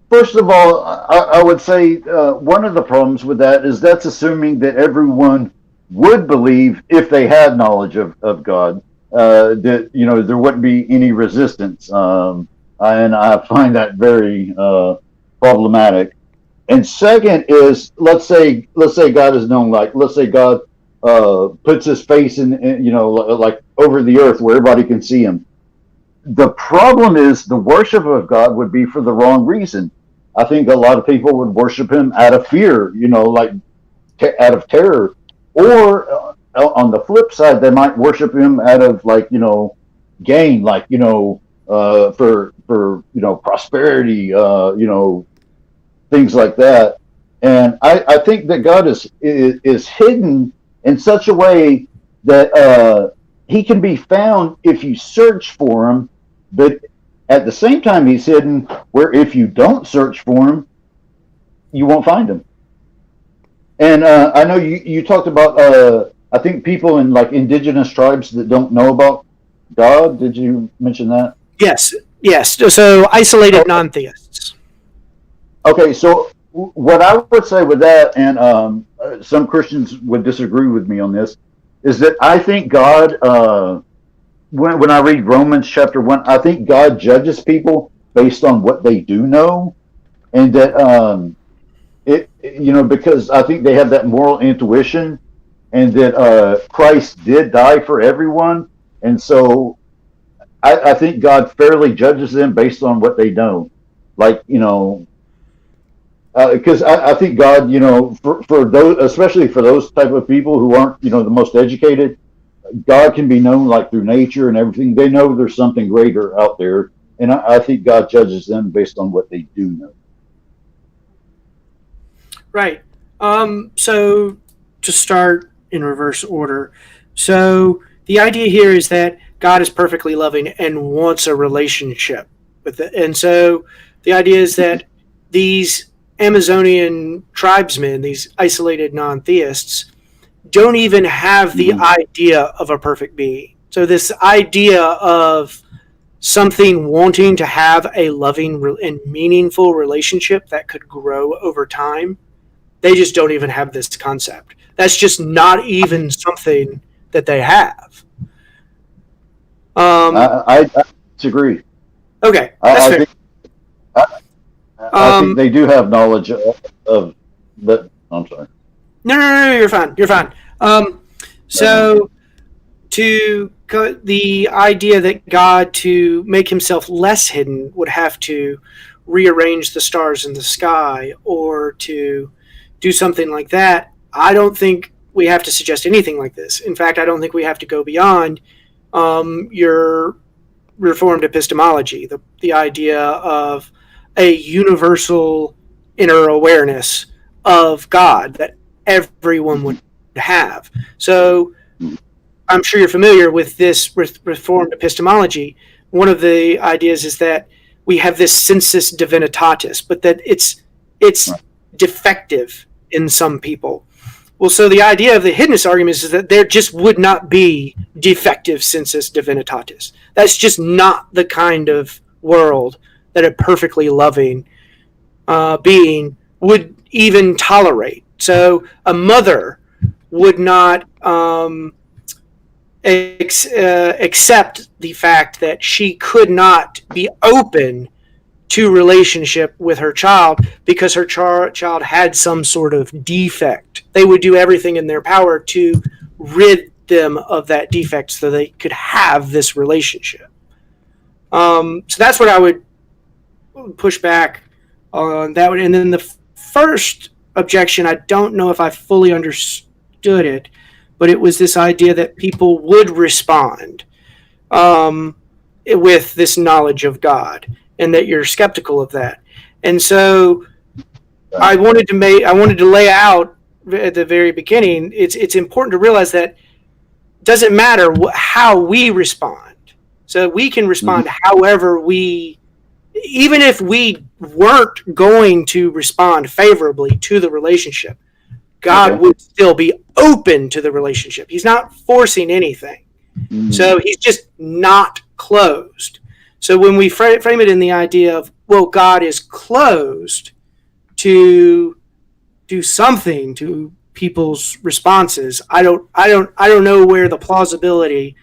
first of all, I would say one of the problems with that is that's assuming that everyone would believe if they had knowledge of God, that there wouldn't be any resistance, and I find that very problematic. And second is let's say God is known, like let's say God puts his face in like over the earth where everybody can see him. The problem is the worship of God would be for the wrong reason. I think a lot of people would worship him out of fear, like out of terror, or on the flip side, they might worship him out of gain, for prosperity, things like that. And I think that God is hidden in such a way that he can be found if you search for him, but at the same time he's hidden where if you don't search for him, you won't find him. And I know you talked about I think people in like indigenous tribes that don't know about God. Did you mention that? Yes. So isolated non-theists. Okay, so what I would say with that, and some Christians would disagree with me on this, is that I think God, when I read Romans chapter 1, I think God judges people based on what they do know, and that because I think they have that moral intuition, and that Christ did die for everyone, and so I think God fairly judges them based on what they know, because I think God, for those, especially for those type of people who aren't, the most educated, God can be known like through nature and everything. They know there's something greater out there, and I think God judges them based on what they do know. Right. So to start in reverse order, so the idea here is that God is perfectly loving and wants a relationship with it, and so the idea is that these Amazonian tribesmen, these isolated non-theists, don't even have the idea of a perfect being. So this idea of something wanting to have a loving and meaningful relationship that could grow over time, they just don't even have this concept. That's just not even something that they have. I disagree. Okay, that's fair. I think they do have knowledge of but I'm sorry. No, you're fine. So to the idea that God, to make himself less hidden, would have to rearrange the stars in the sky or to do something like that, I don't think we have to suggest anything like this. In fact, I don't think we have to go beyond your Reformed epistemology, the idea of a universal inner awareness of God that everyone would have. So I'm sure you're familiar with this Reformed epistemology. One of the ideas is that we have this sensus divinitatis, but that it's defective in some people. Well, so the idea of the hiddenness argument is that there just would not be defective sensus divinitatis. That's just not the kind of world that a perfectly loving being would even tolerate. So a mother would not accept the fact that she could not be open to relationship with her child because her child had some sort of defect. They would do everything in their power to rid them of that defect so they could have this relationship. So that's what I would push back on that one. And then the first objection, I don't know if I fully understood it, but it was this idea that people would respond with this knowledge of God, and that you're skeptical of that. And so I wanted to lay out at the very beginning, it's important to realize that it doesn't matter how we respond. So we can respond however even if we weren't going to respond favorably to the relationship, God would still be open to the relationship. He's not forcing anything. So he's just not closed. So when we frame it in the idea of, well, God is closed to do something to people's responses, I don't know where the plausibility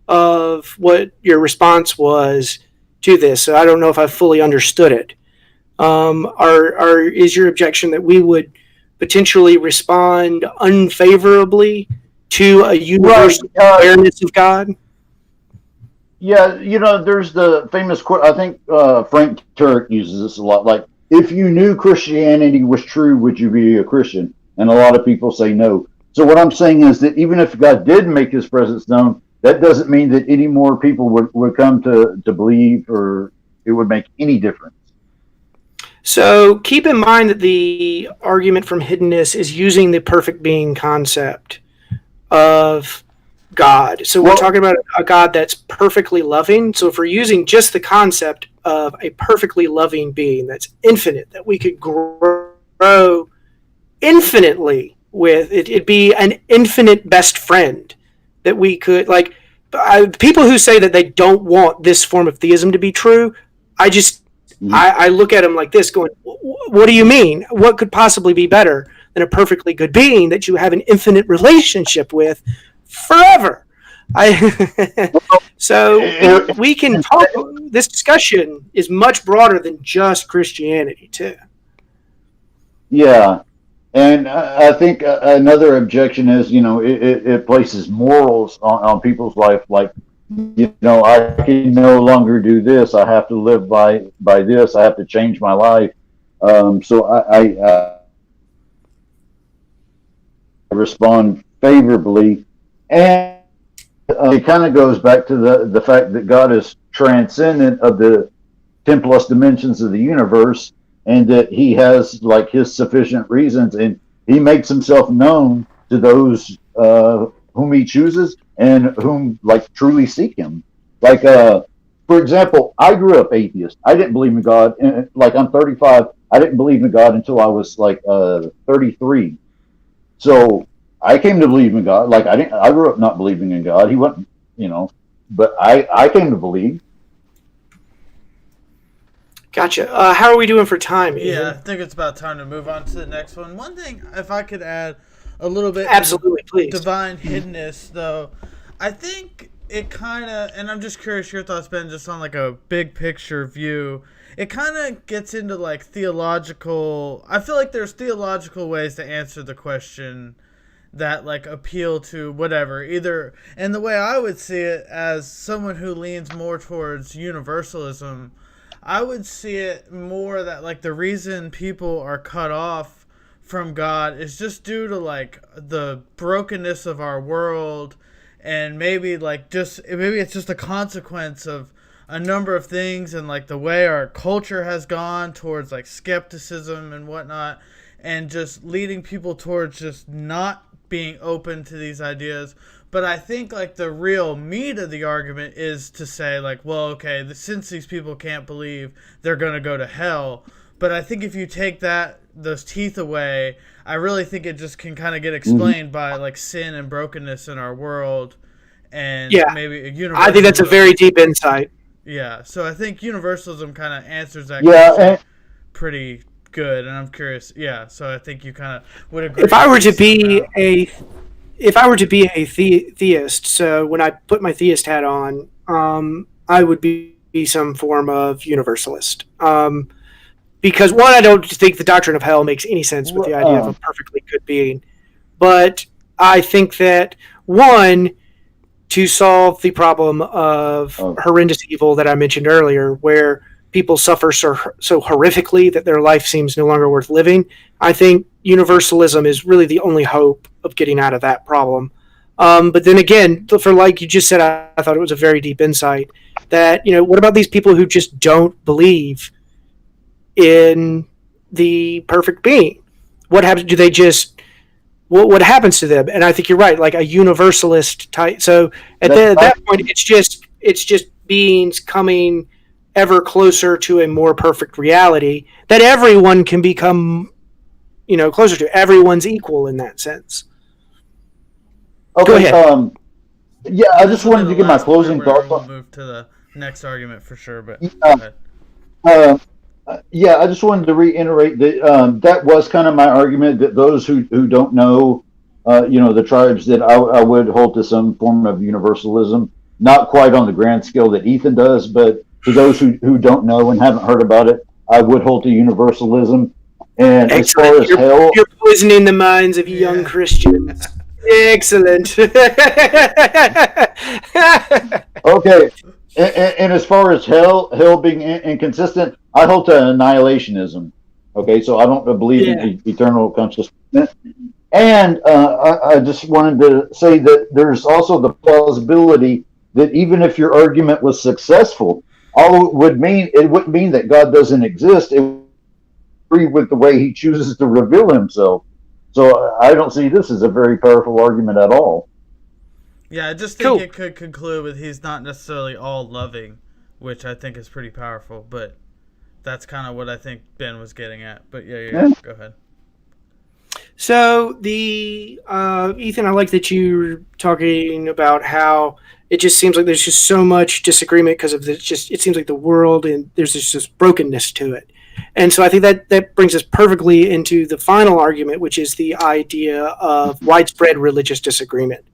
of what your response was to this. So I don't know if I fully understood it. Is your objection that we would potentially respond unfavorably to a universal awareness of God? Yeah, there's the famous quote. I think Frank Turek uses this a lot. Like, if you knew Christianity was true, would you be a Christian? And a lot of people say no. So what I'm saying is that even if God did make his presence known, that doesn't mean that any more people would come to believe, or it would make any difference. So keep in mind that the argument from hiddenness is using the perfect being concept of God. So we're talking about a God that's perfectly loving. So if we're using just the concept of a perfectly loving being that's infinite, that we could grow infinitely with, it'd be an infinite best friend that we could, like, people who say that they don't want this form of theism to be true, I look at them like this going, what do you mean? What could possibly be better than a perfectly good being that you have an infinite relationship with forever? So we can talk. This discussion is much broader than just Christianity, too. Yeah, and I think another objection is, it places morals on people's life. Like, I can no longer do this. I have to live by this. I have to change my life. So I respond favorably, and it kind of goes back to the fact that God is transcendent of the 10 plus dimensions of the universe, and that he has like his sufficient reasons, and he makes himself known to those whom he chooses and whom like truly seek him. Like, for example, I grew up atheist. I didn't believe in God. Like, I'm 35. I didn't believe in God until I was like 33. So I came to believe in God. Like, I grew up not believing in God. He wasn't, but I came to believe. Gotcha. How are we doing for time, Ethan? Yeah, I think it's about time to move on to the next one. One thing, if I could add a little bit, absolutely, please. Divine hiddenness, though, I think it kind of, and I'm just curious your thoughts, Ben, just on like a big picture view. It kind of gets into like theological. I feel like there's theological ways to answer the question that like appeal to whatever, either. And the way I would see it, as someone who leans more towards universalism, I would see it more that like the reason people are cut off from God is just due to like the brokenness of our world, and maybe it's just a consequence of a number of things and like the way our culture has gone towards like skepticism and whatnot, and just leading people towards just not being open to these ideas. But I think like the real meat of the argument is to say like, well, okay, since these people can't believe, they're going to go to hell. But I think if you take those teeth away, I really think it just can kind of get explained by like sin and brokenness in our world, and maybe universalism. I think that's a very deep insight. Yeah, so I think universalism kind of answers that question pretty good, and I'm curious. Yeah, so I think you kind of would agree. If I were to be a theist, so when I put my theist hat on, I would be some form of universalist. Because one, I don't think the doctrine of hell makes any sense with the idea of a perfectly good being. But I think that, one, to solve the problem of horrendous evil that I mentioned earlier, where people suffer so horrifically that their life seems no longer worth living, I think universalism is really the only hope of getting out of that problem. But then again, for like you just said, I thought it was a very deep insight that, what about these people who just don't believe in the perfect being? What happens? Do they just what happens to them? And I think you're right, like a universalist type. So at that point, it's just beings coming ever closer to a more perfect reality that everyone can become, closer to. Everyone's equal in that sense. Okay. Go ahead. Yeah, I just wanted to give my closing thoughts. We'll move to the next argument for sure, but go ahead. Yeah, I just wanted to reiterate that that was kind of my argument, that those who don't know, the tribes, that I would hold to some form of universalism, not quite on the grand scale that Ethan does, but to those who don't know and haven't heard about it, I would hold to universalism. And excellent. As far as hell, you're poisoning the minds of young Christians. Excellent. Okay. And as far as hell being inconsistent, I hold to annihilationism. Okay, so I don't believe in eternal consciousness. And I just wanted to say that there's also the plausibility that even if your argument was successful, it wouldn't mean that God doesn't exist. It would agree with the way He chooses to reveal Himself. So I don't see this as a very powerful argument at all. Yeah, I just think it could conclude with He's not necessarily all loving, which I think is pretty powerful. But that's kind of what I think Ben was getting at. But yeah. Go ahead. So Ethan, I like that you're talking about how it just seems like there's just so much disagreement because of it seems like the world and there's this brokenness to it. And so I think that brings us perfectly into the final argument, which is the idea of widespread religious disagreement.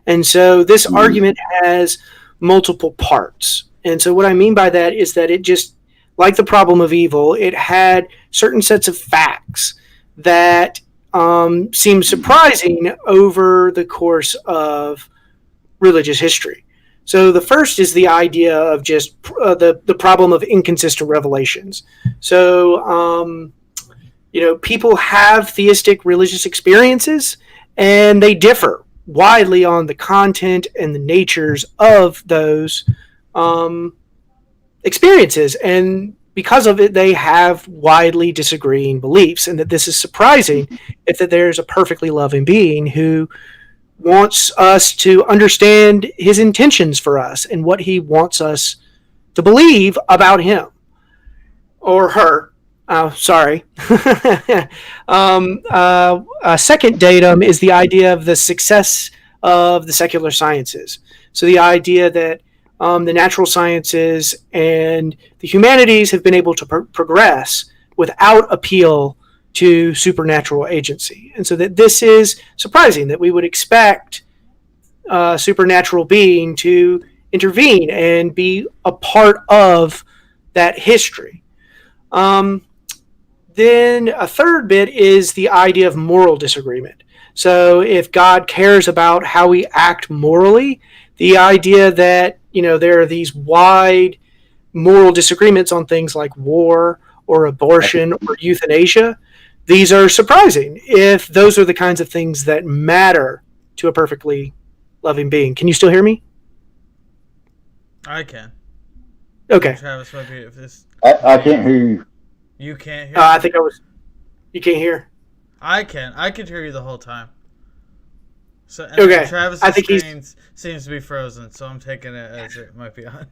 And so this argument has multiple parts. And so what I mean by that is that it just, like the problem of evil, it had certain sets of facts that seem surprising over the course of religious history. So the first is the idea of just the problem of inconsistent revelations. So, people have theistic religious experiences, and they differ widely on the content and the natures of those experiences. And because of it, they have widely disagreeing beliefs, and that this is surprising if that there's a perfectly loving being who wants us to understand his intentions for us and what he wants us to believe about him or her. Sorry. A second datum is the idea of the success of the secular sciences. So the idea that the natural sciences and the humanities have been able to progress without appeal to supernatural agency. And so that this is surprising that we would expect a supernatural being to intervene and be a part of that history. Then a third bit is the idea of moral disagreement. So if God cares about how we act morally, the idea that, there are these wide moral disagreements on things like war or abortion or euthanasia, these are surprising if those are the kinds of things that matter to a perfectly loving being. Can you still hear me? I can. Okay. Travis might be if this. I can't hear you. You can't hear. I think I was. You can't hear. I can. I could hear you the whole time. So Okay. Travis's I think screen seems to be frozen, so I'm taking it as it might be on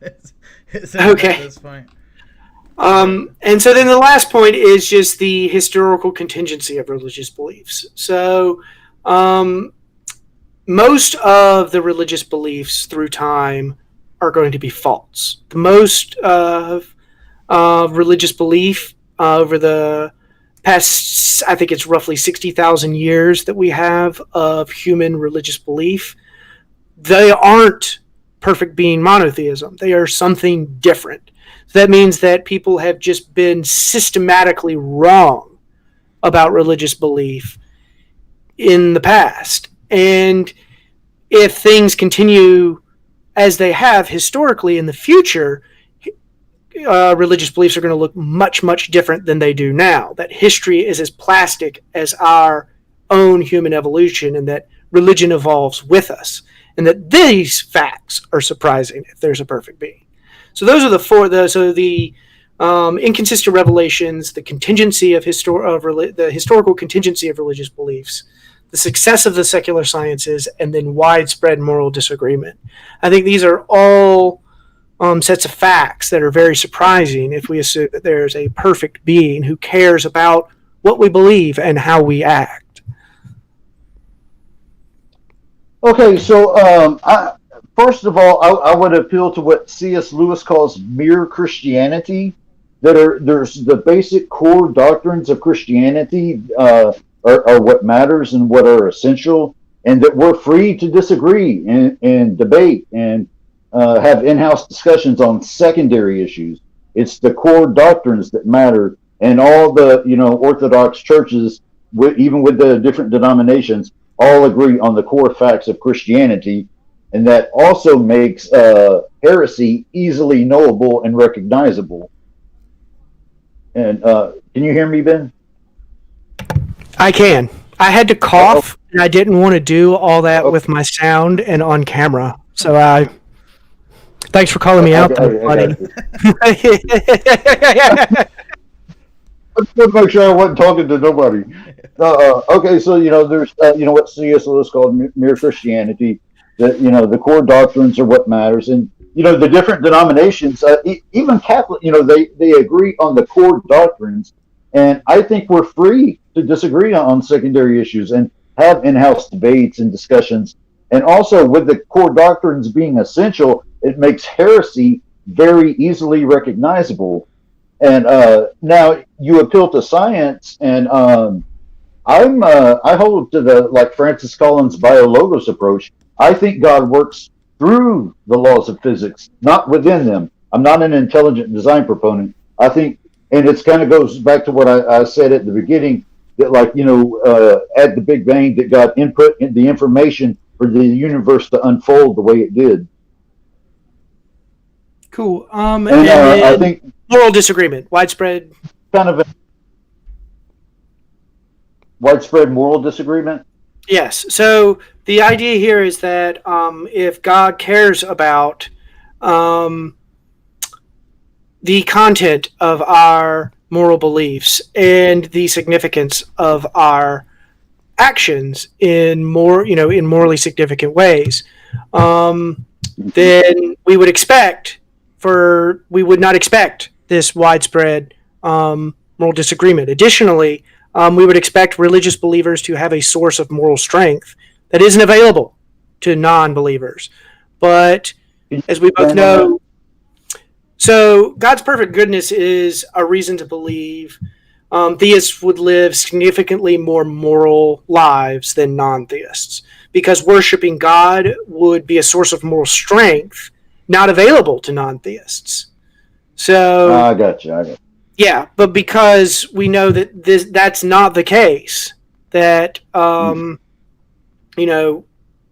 his Okay. at this point. And so then the last point is just the historical contingency of religious beliefs. So, most of the religious beliefs through time are going to be false. The most of religious belief over the past, I think it's roughly 60,000 years that we have of human religious belief, they aren't perfect being monotheism. They are something different. So that means that people have just been systematically wrong about religious belief in the past. And if things continue as they have historically in the future, religious beliefs are going to look much, much different than they do now. That history is as plastic as our own human evolution, and that religion evolves with us, and that these facts are surprising if there's a perfect being. So those are the four. The inconsistent revelations, the contingency of the historical contingency of religious beliefs, the success of the secular sciences, and then widespread moral disagreement. I think these are all sets of facts that are very surprising if we assume that there's a perfect being who cares about what we believe and how we act. Okay, so first of all, I would appeal to what C.S. Lewis calls mere Christianity. There's the basic core doctrines of Christianity are what matters and what are essential, and that we're free to disagree and debate and have in-house discussions on secondary issues. It's the core doctrines that matter, and all the Orthodox churches, even with the different denominations, all agree on the core facts of Christianity, and that also makes heresy easily knowable and recognizable. And can you hear me, Ben? I can. I had to cough, and I didn't want to do all that with my sound and on camera. So thanks for calling me out, though, buddy. I just want to make sure I wasn't talking to nobody. Okay, so there's what C.S. Lewis called mere Christianity. That the core doctrines are what matters, and the different denominations, even Catholic, they agree on the core doctrines, and I think we're free to disagree on secondary issues and have in-house debates and discussions. And also, with the core doctrines being essential, it makes heresy very easily recognizable. And now you appeal to science, and I hold to the Francis Collins biologos approach. I think God works through the laws of physics, not within them. I'm not an intelligent design proponent. I think, and it kind of goes back to what I said at the beginning, that at the Big Bang, that God input in the information for the universe to unfold the way it did. Cool. And I think moral disagreement, widespread. Kind of a widespread moral disagreement. Yes. So the idea here is that if God cares about the content of our moral beliefs and the significance of our actions in morally significant ways, then we would not expect this widespread moral disagreement. Additionally, we would expect religious believers to have a source of moral strength that isn't available to non-believers. But as we both know, so God's perfect goodness is a reason to believe theists would live significantly more moral lives than non-theists, because worshiping God would be a source of moral strength not available to non-theists. So I got you. Yeah, but because we know that that's not the case, that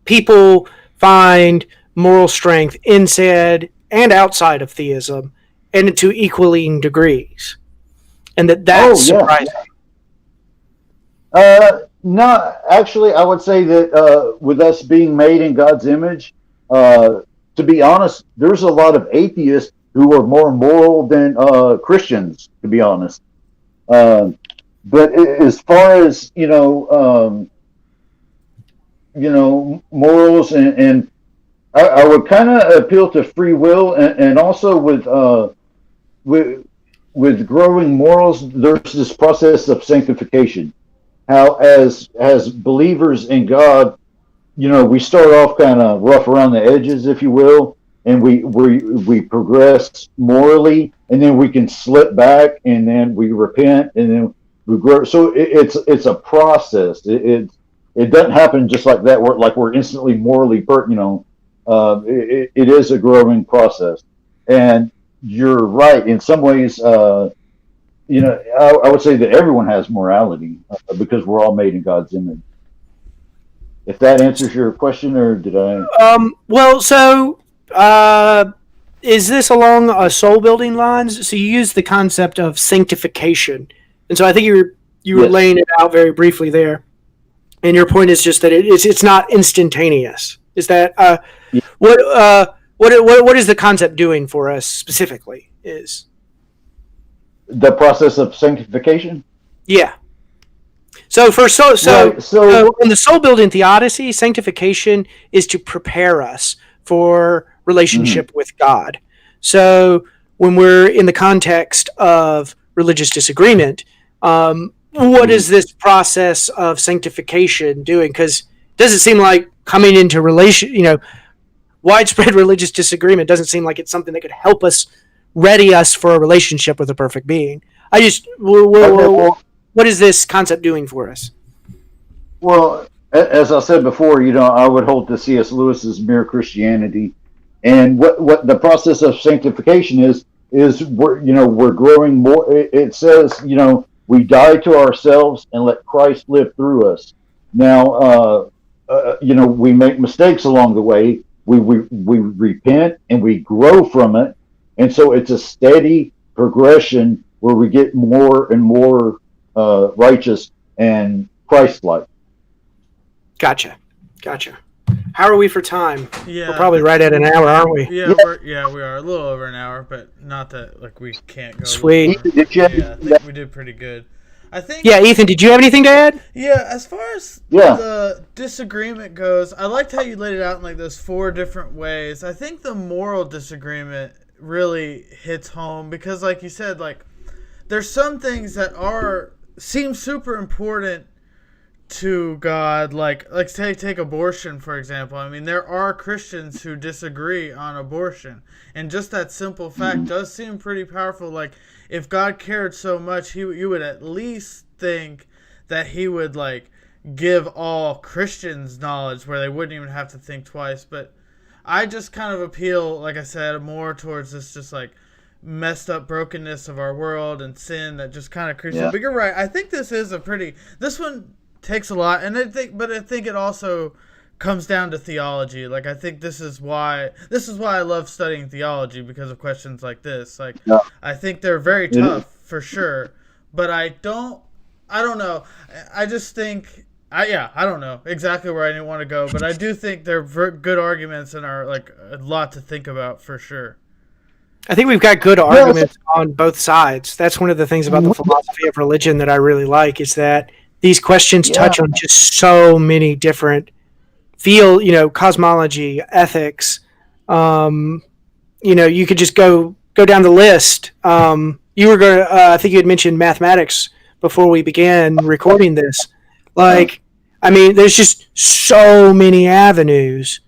people find moral strength inside and outside of theism, and to equaling degrees, and that's surprising. No, actually, I would say that with us being made in God's image, to be honest, there's a lot of atheists who are more moral than Christians, to be honest. But as far as morals and I would kind of appeal to free will, and also with growing morals, there's this process of sanctification. How as believers in God, we start off kind of rough around the edges, if you will, and we progress morally, and then we can slip back, and then we repent, and then we grow. So it's a process. It doesn't happen just like that. We're instantly morally it is a growing process, and you're right in some ways. I would say that everyone has morality because we're all made in God's image. If that answers your question, or did I? Well, so is this along soul building lines? So you use the concept of sanctification, and so I think you were laying it out very briefly there. And your point is just that it's not instantaneous. Is that what is the concept doing for us specifically? Is the process of sanctification? Yeah. So in the soul building theodicy, sanctification is to prepare us for relationship with God. So when we're in the context of religious disagreement, what is this process of sanctification doing? Because it doesn't seem like coming into widespread religious disagreement doesn't seem like it's something that could help us, ready us for a relationship with a perfect being. What is this concept doing for us? Well, as I said before, I would hold to C.S. Lewis's Mere Christianity, and what the process of sanctification is we're growing more. It says we die to ourselves and let Christ live through us. Now, we make mistakes along the way. We repent and we grow from it, and so it's a steady progression where we get more and more righteous and Christ-like. Gotcha. How are we for time? Yeah, we're probably right at an hour, aren't we? Yeah, we are a little over an hour, but not that we can't go. Sweet. I think we did pretty good. I think. Yeah, Ethan, did you have anything to add? Yeah, as far as the disagreement goes, I liked how you laid it out in like those 4 different ways. I think the moral disagreement really hits home because, like you said, like there's some things that seem super important to God, like take abortion, for example. I mean, there are Christians who disagree on abortion, and just that simple fact does seem pretty powerful. Like, if God cared so much, you would at least think that he would like give all Christians knowledge where they wouldn't even have to think twice. But I just kind of appeal, like I said, more towards this just like messed up brokenness of our world and sin that just kind of creeps in. But you're right. I think this one takes a lot, and I think it also comes down to theology. Like, I think this is why I love studying theology, because of questions like this. Like, I think they're very tough for sure, but I don't know. I just think I don't know exactly where I didn't want to go, but I do think they're good arguments and are like a lot to think about for sure. I think we've got good arguments on both sides. That's one of the things about the philosophy of religion that I really like, is that these questions touch on just so many different cosmology, ethics. You could just go down the list. You were going to, I think you had mentioned mathematics before we began recording this. Like, I mean, there's just so many avenues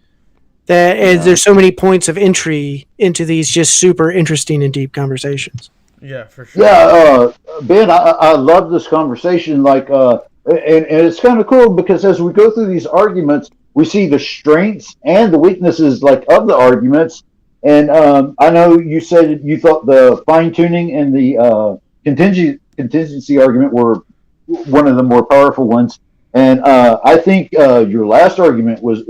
and there's so many points of entry into these just super interesting and deep conversations. Yeah, for sure. Yeah, Ben, I love this conversation. Like, and it's kind of cool because as we go through these arguments, we see the strengths and the weaknesses like of the arguments. And I know you said you thought the fine tuning and the contingency argument were one of the more powerful ones. And I think your last argument was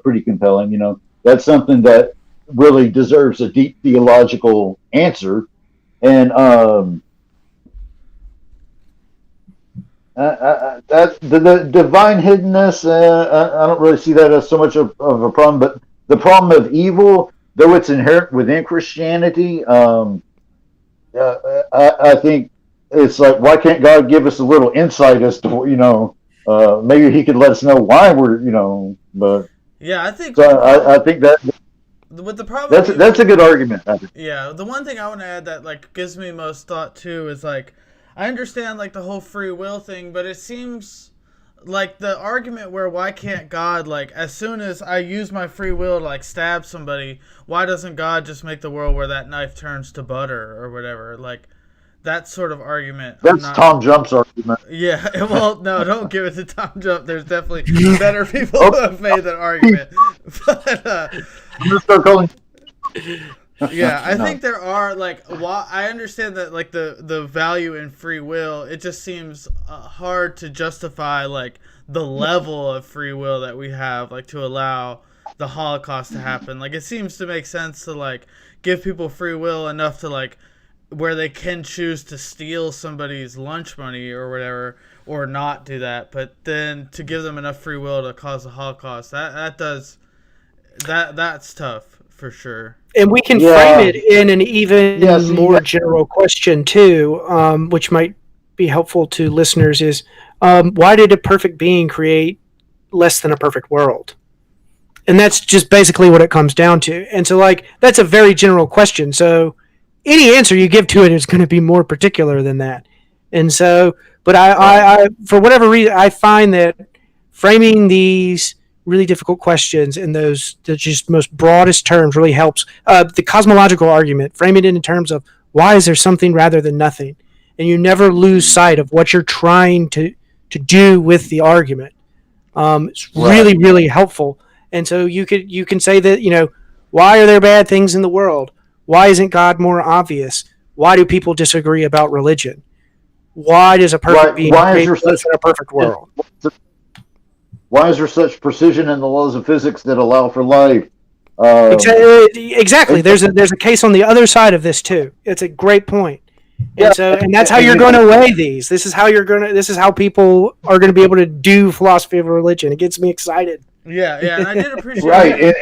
pretty compelling. That's something that really deserves a deep theological answer. And that the divine hiddenness, I don't really see that as so much of a problem. But the problem of evil, though it's inherent within Christianity, I think it's like, why can't God give us a little insight as to, maybe He could let us know why we're, but Yeah, I think so I think that with the problem that's a good argument. I think. Yeah, the one thing I want to add that like gives me most thought too is like I understand like the whole free will thing, but it seems like the argument where why can't God, like as soon as I use my free will to like stab somebody, why doesn't God just make the world where that knife turns to butter or whatever? Like that sort of argument. That's Tom Jump's argument. Yeah, well, no, don't give it to Tom Jump. There's definitely better people who have made that argument. But Start calling. yeah, I think there are like I understand that like the value in free will. It just seems hard to justify like the level of free will that we have, like to allow the Holocaust to happen. Like it seems to make sense to like give people free will enough to like where they can choose to steal somebody's lunch money or whatever, or not do that. But then to give them enough free will to cause the Holocaust, that's tough for sure. And we can frame it in an even more general question too, which might be helpful to listeners. Is why did a perfect being create less than a perfect world? And that's just basically what it comes down to. And so, like, that's a very general question. So any answer you give to it is going to be more particular than that. And so, but I for whatever reason, I find that framing these really difficult questions in those the just most broadest terms really helps. The cosmological argument, frame it in terms of why is there something rather than nothing, and you never lose sight of what you're trying to do with the argument. It's really, really helpful. And so you can say that, why are there bad things in the world? Why isn't God more obvious? Why do people disagree about religion? Why does a perfect being create less than a perfect world? Why is there such precision in the laws of physics that allow for life? Exactly. There's a case on the other side of this too. It's a great point. And that's how you're going to weigh these. This is how people are going to be able to do philosophy of religion. It gets me excited. Yeah, and I did appreciate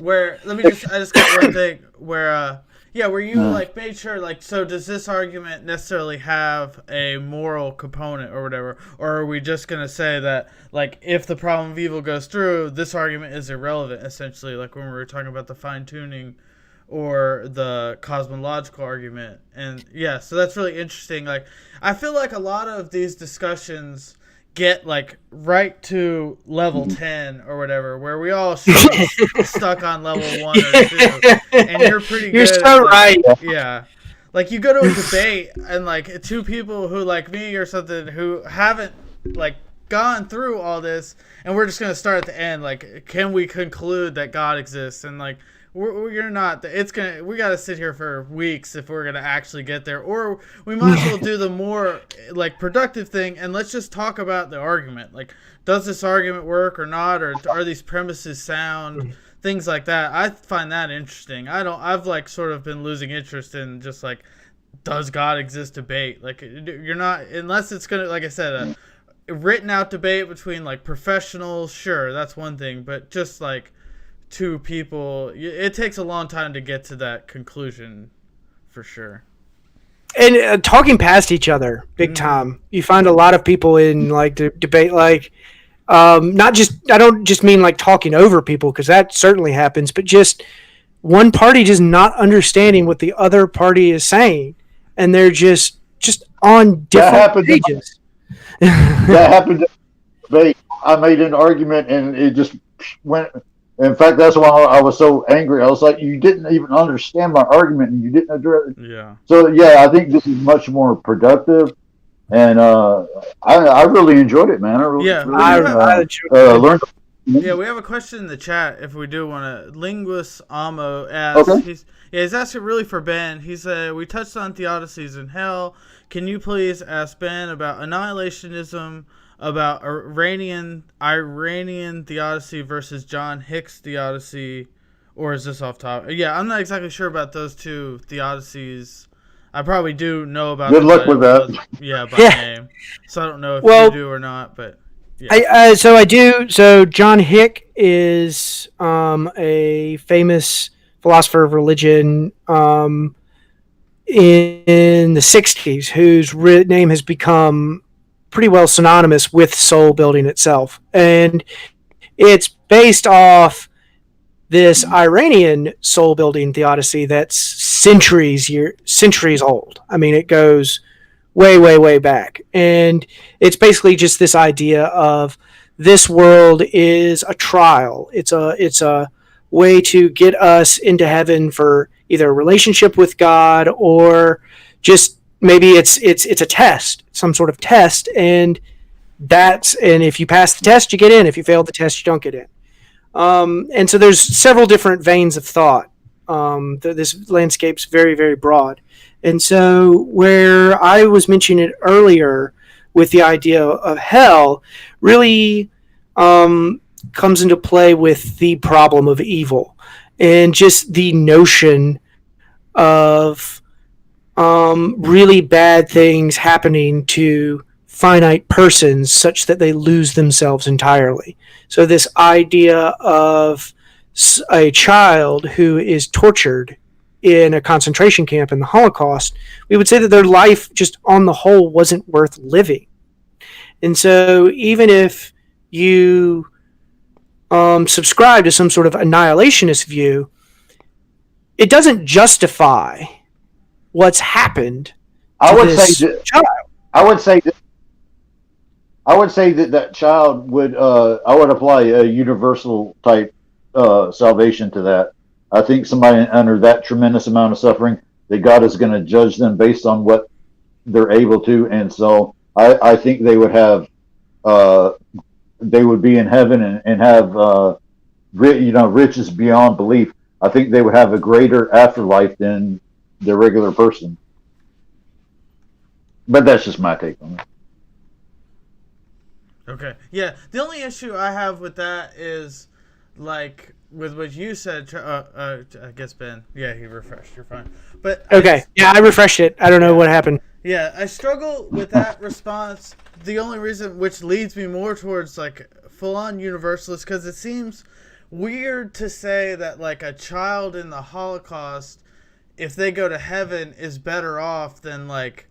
where I just got one thing where where you like made sure like, so does this argument necessarily have a moral component or whatever, or are we just gonna say that like if the problem of evil goes through, this argument is irrelevant essentially, like when we were talking about the fine tuning or the cosmological argument? And yeah, so that's really interesting. Like I feel like a lot of these discussions get like right to level 10 or whatever, where we all should be stuck on level 1 or 2, and you're pretty good. You're so right. Yeah, like you go to a debate and like two people who like me or something who haven't like gone through all this, and we're just gonna start at the end. Like, can we conclude that God exists? And like we're not. We got to sit here for weeks if we're gonna actually get there, or we might as well do the more like productive thing and let's just talk about the argument. Like, does this argument work or not, or are these premises sound? Things like that. I find that interesting. I've like sort of been losing interest in just like, does God exist debate. Like you're not, unless it's gonna, like I said, a written out debate between like professionals. Sure, that's one thing, but just like two people, it takes a long time to get to that conclusion for sure. And talking past each other big time. You find a lot of people in like the debate, like not just, I don't just mean like talking over people, because that certainly happens, but just one party just not understanding what the other party is saying, and they're just on different pages. That happened to debate. I made an argument and it just went. In fact, that's why I was so angry. I was like, you didn't even understand my argument and you didn't address it. Yeah. So, yeah, I think this is much more productive. And I really enjoyed it, man. I learned. Yeah, we have a question in the chat if we do want to. Linguist Amo asks, okay. He's asking really for Ben. He said, we touched on theodicies in hell. Can you please ask Ben about annihilationism, about Iranian theodicy versus John Hick's theodicy, or is this off topic? Yeah, I'm not exactly sure about those two theodicies. I probably do know about. Good luck with that. By name. So I don't know if you do or not, but yeah. So I do. So John Hick is a famous philosopher of religion in the 60s, whose name has become pretty well synonymous with soul building itself. And it's based off this Iranian soul building theodicy that's centuries old. I mean, it goes way, way, way back. And it's basically just this idea of this world is a trial. It's a way to get us into heaven for either a relationship with God or just maybe it's a test, some sort of test, and if you pass the test, you get in. If you fail the test, you don't get in. And so there's several different veins of thought. This landscape's very, very broad. And so where I was mentioning it earlier with the idea of hell really comes into play with the problem of evil and just the notion of really bad things happening to finite persons such that they lose themselves entirely. So this idea of a child who is tortured in a concentration camp in the Holocaust, we would say that their life just on the whole wasn't worth living. And so even if you subscribe to some sort of annihilationist view, it doesn't justify what's happened to this child. I would say that child would. I would apply a universal type salvation to that. I think somebody under that tremendous amount of suffering, that God is going to judge them based on what they're able to, and so I think they would have. They would be in heaven and have riches beyond belief. I think they would have a greater afterlife than the regular person. But that's just my take on it. Okay. Yeah. The only issue I have with that is, like, with what you said, I guess Ben. Yeah, he refreshed. You're fine. But okay. I refreshed it. I don't know what happened. Yeah, I struggle with that response. The only reason, which leads me more towards, like, full-on universalist, because it seems weird to say that, like, a child in the Holocaust, if they go to heaven, is better off than, like,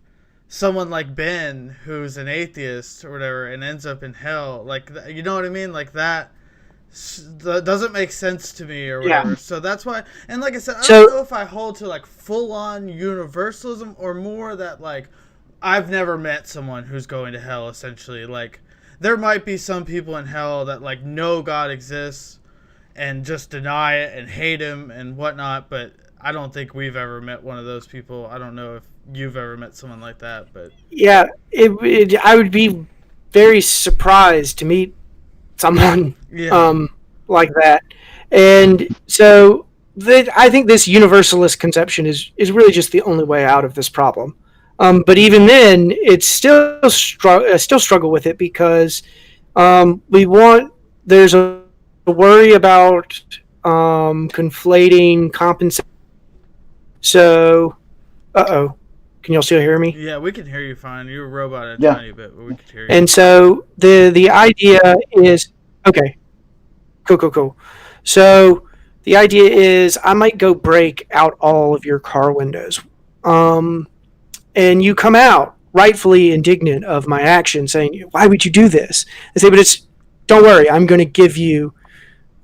someone like Ben, who's an atheist or whatever, and ends up in hell. Like, you know what I mean? Like, that doesn't make sense to me or whatever. Yeah. So that's why, and like I said, I don't know if I hold to, like, full-on universalism or more that, like, I've never met someone who's going to hell, essentially. Like, there might be some people in hell that, like, know God exists and just deny it and hate him and whatnot, but I don't think we've ever met one of those people. I don't know if you've ever met someone like that, but yeah, I would be very surprised to meet someone like that. And so I think this universalist conception is really just the only way out of this problem. But even then, it's still struggle with it because there's a worry about conflating compensation. So, can y'all still hear me? Yeah, we can hear you fine. You were a robot tiny bit, but we can hear you. And so the idea is, okay, cool. So the idea is I might go break out all of your car windows. And you come out rightfully indignant of my action, saying, why would you do this? I say, but don't worry, I'm going to give you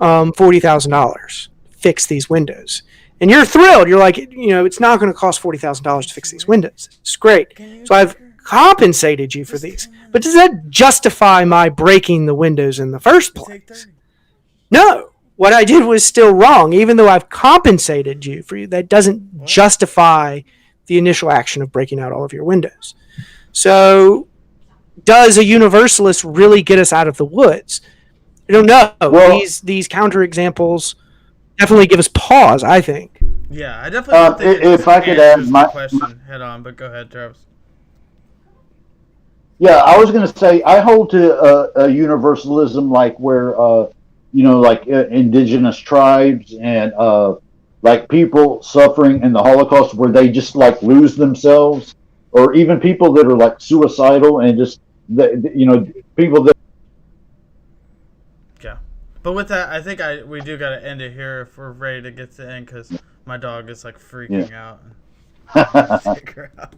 $40,000 fix these windows. And you're thrilled. You're like, it's not going to cost $40,000 to fix these windows. It's great. So I've compensated you for these. But does that justify my breaking the windows in the first place? No. What I did was still wrong. Even though I've compensated you for you, that doesn't justify the initial action of breaking out all of your windows. So does a universalist really get us out of the woods? I don't know. Well, these counterexamples definitely give us pause, I think. Yeah, I definitely don't think if I could add my question head on, but go ahead, Travis. Yeah, I was going to say I hold to a universalism like where like indigenous tribes and like people suffering in the Holocaust where they just like lose themselves, or even people that are like suicidal and just people that. Yeah, but with that, I think we do got to end it here if we're ready to get to the end, because My dog is like freaking out. Figure out.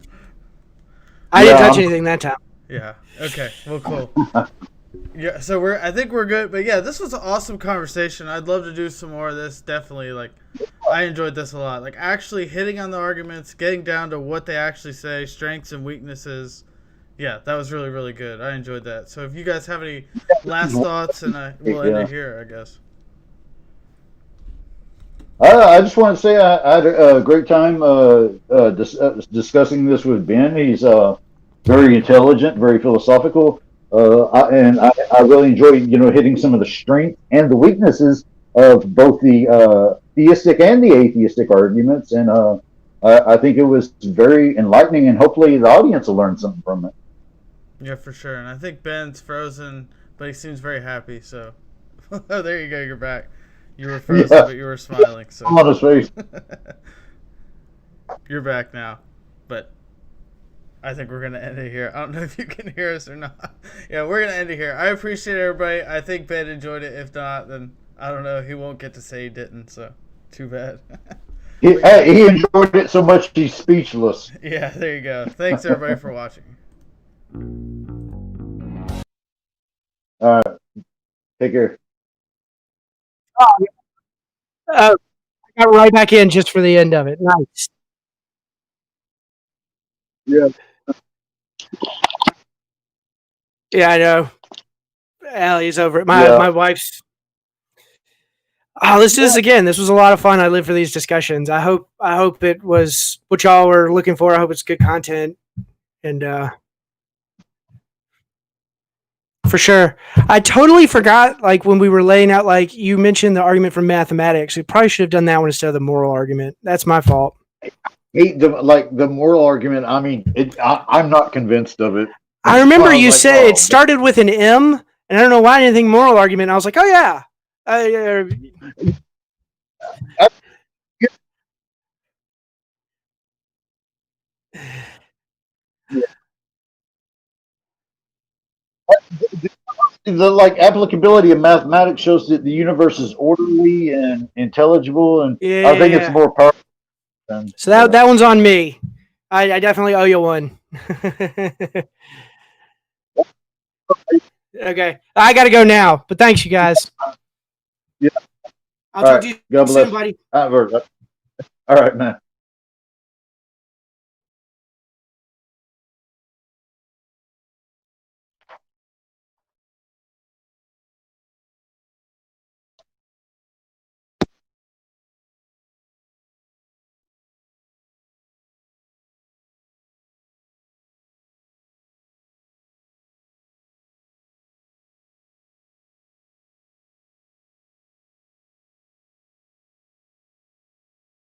I didn't touch anything that time. Yeah. Okay. Well, cool. Yeah. So I think we're good. But yeah, this was an awesome conversation. I'd love to do some more of this. Definitely. Like, I enjoyed this a lot. Like, actually hitting on the arguments, getting down to what they actually say, strengths and weaknesses. Yeah, that was really, really good. I enjoyed that. So if you guys have any last thoughts, and we'll end it here, I guess. I just want to say I had a great time discussing this with Ben. He's very intelligent, very philosophical, I really enjoy hitting some of the strengths and the weaknesses of both the theistic and the atheistic arguments, and I think it was very enlightening, and hopefully the audience will learn something from it. Yeah, for sure. And I think Ben's frozen, but he seems very happy. So, oh, there you go. You're back. You were frozen, but you were smiling. So on his face. You're back now, but I think we're gonna end it here. I don't know if you can hear us or not. Yeah, we're gonna end it here. I appreciate everybody. I think Ben enjoyed it. If not, then I don't know. He won't get to say he didn't. So too bad. He enjoyed it so much he's speechless. Yeah, there you go. Thanks everybody for watching. All right, take care. I got right back in just for the end of it. Nice. Yeah. Yeah, I know. Allie's over it. My wife's. Oh, let's do this again. This was a lot of fun. I live for these discussions. I hope it was what y'all were looking for. I hope it's good content, and for sure. I totally forgot, like, when we were laying out, like, you mentioned the argument from mathematics. We probably should have done that one instead of the moral argument. That's my fault. The moral argument. I mean, I'm not convinced of it. I remember you said it started with an M, and I don't know why I didn't think moral argument. I was like, oh yeah. The applicability of mathematics shows that the universe is orderly and intelligible, and I think it's more powerful. So that one's on me. I definitely owe you one. Okay, I got to go now, but thanks, you guys. Yeah. I'll talk to you soon, buddy. All right, man.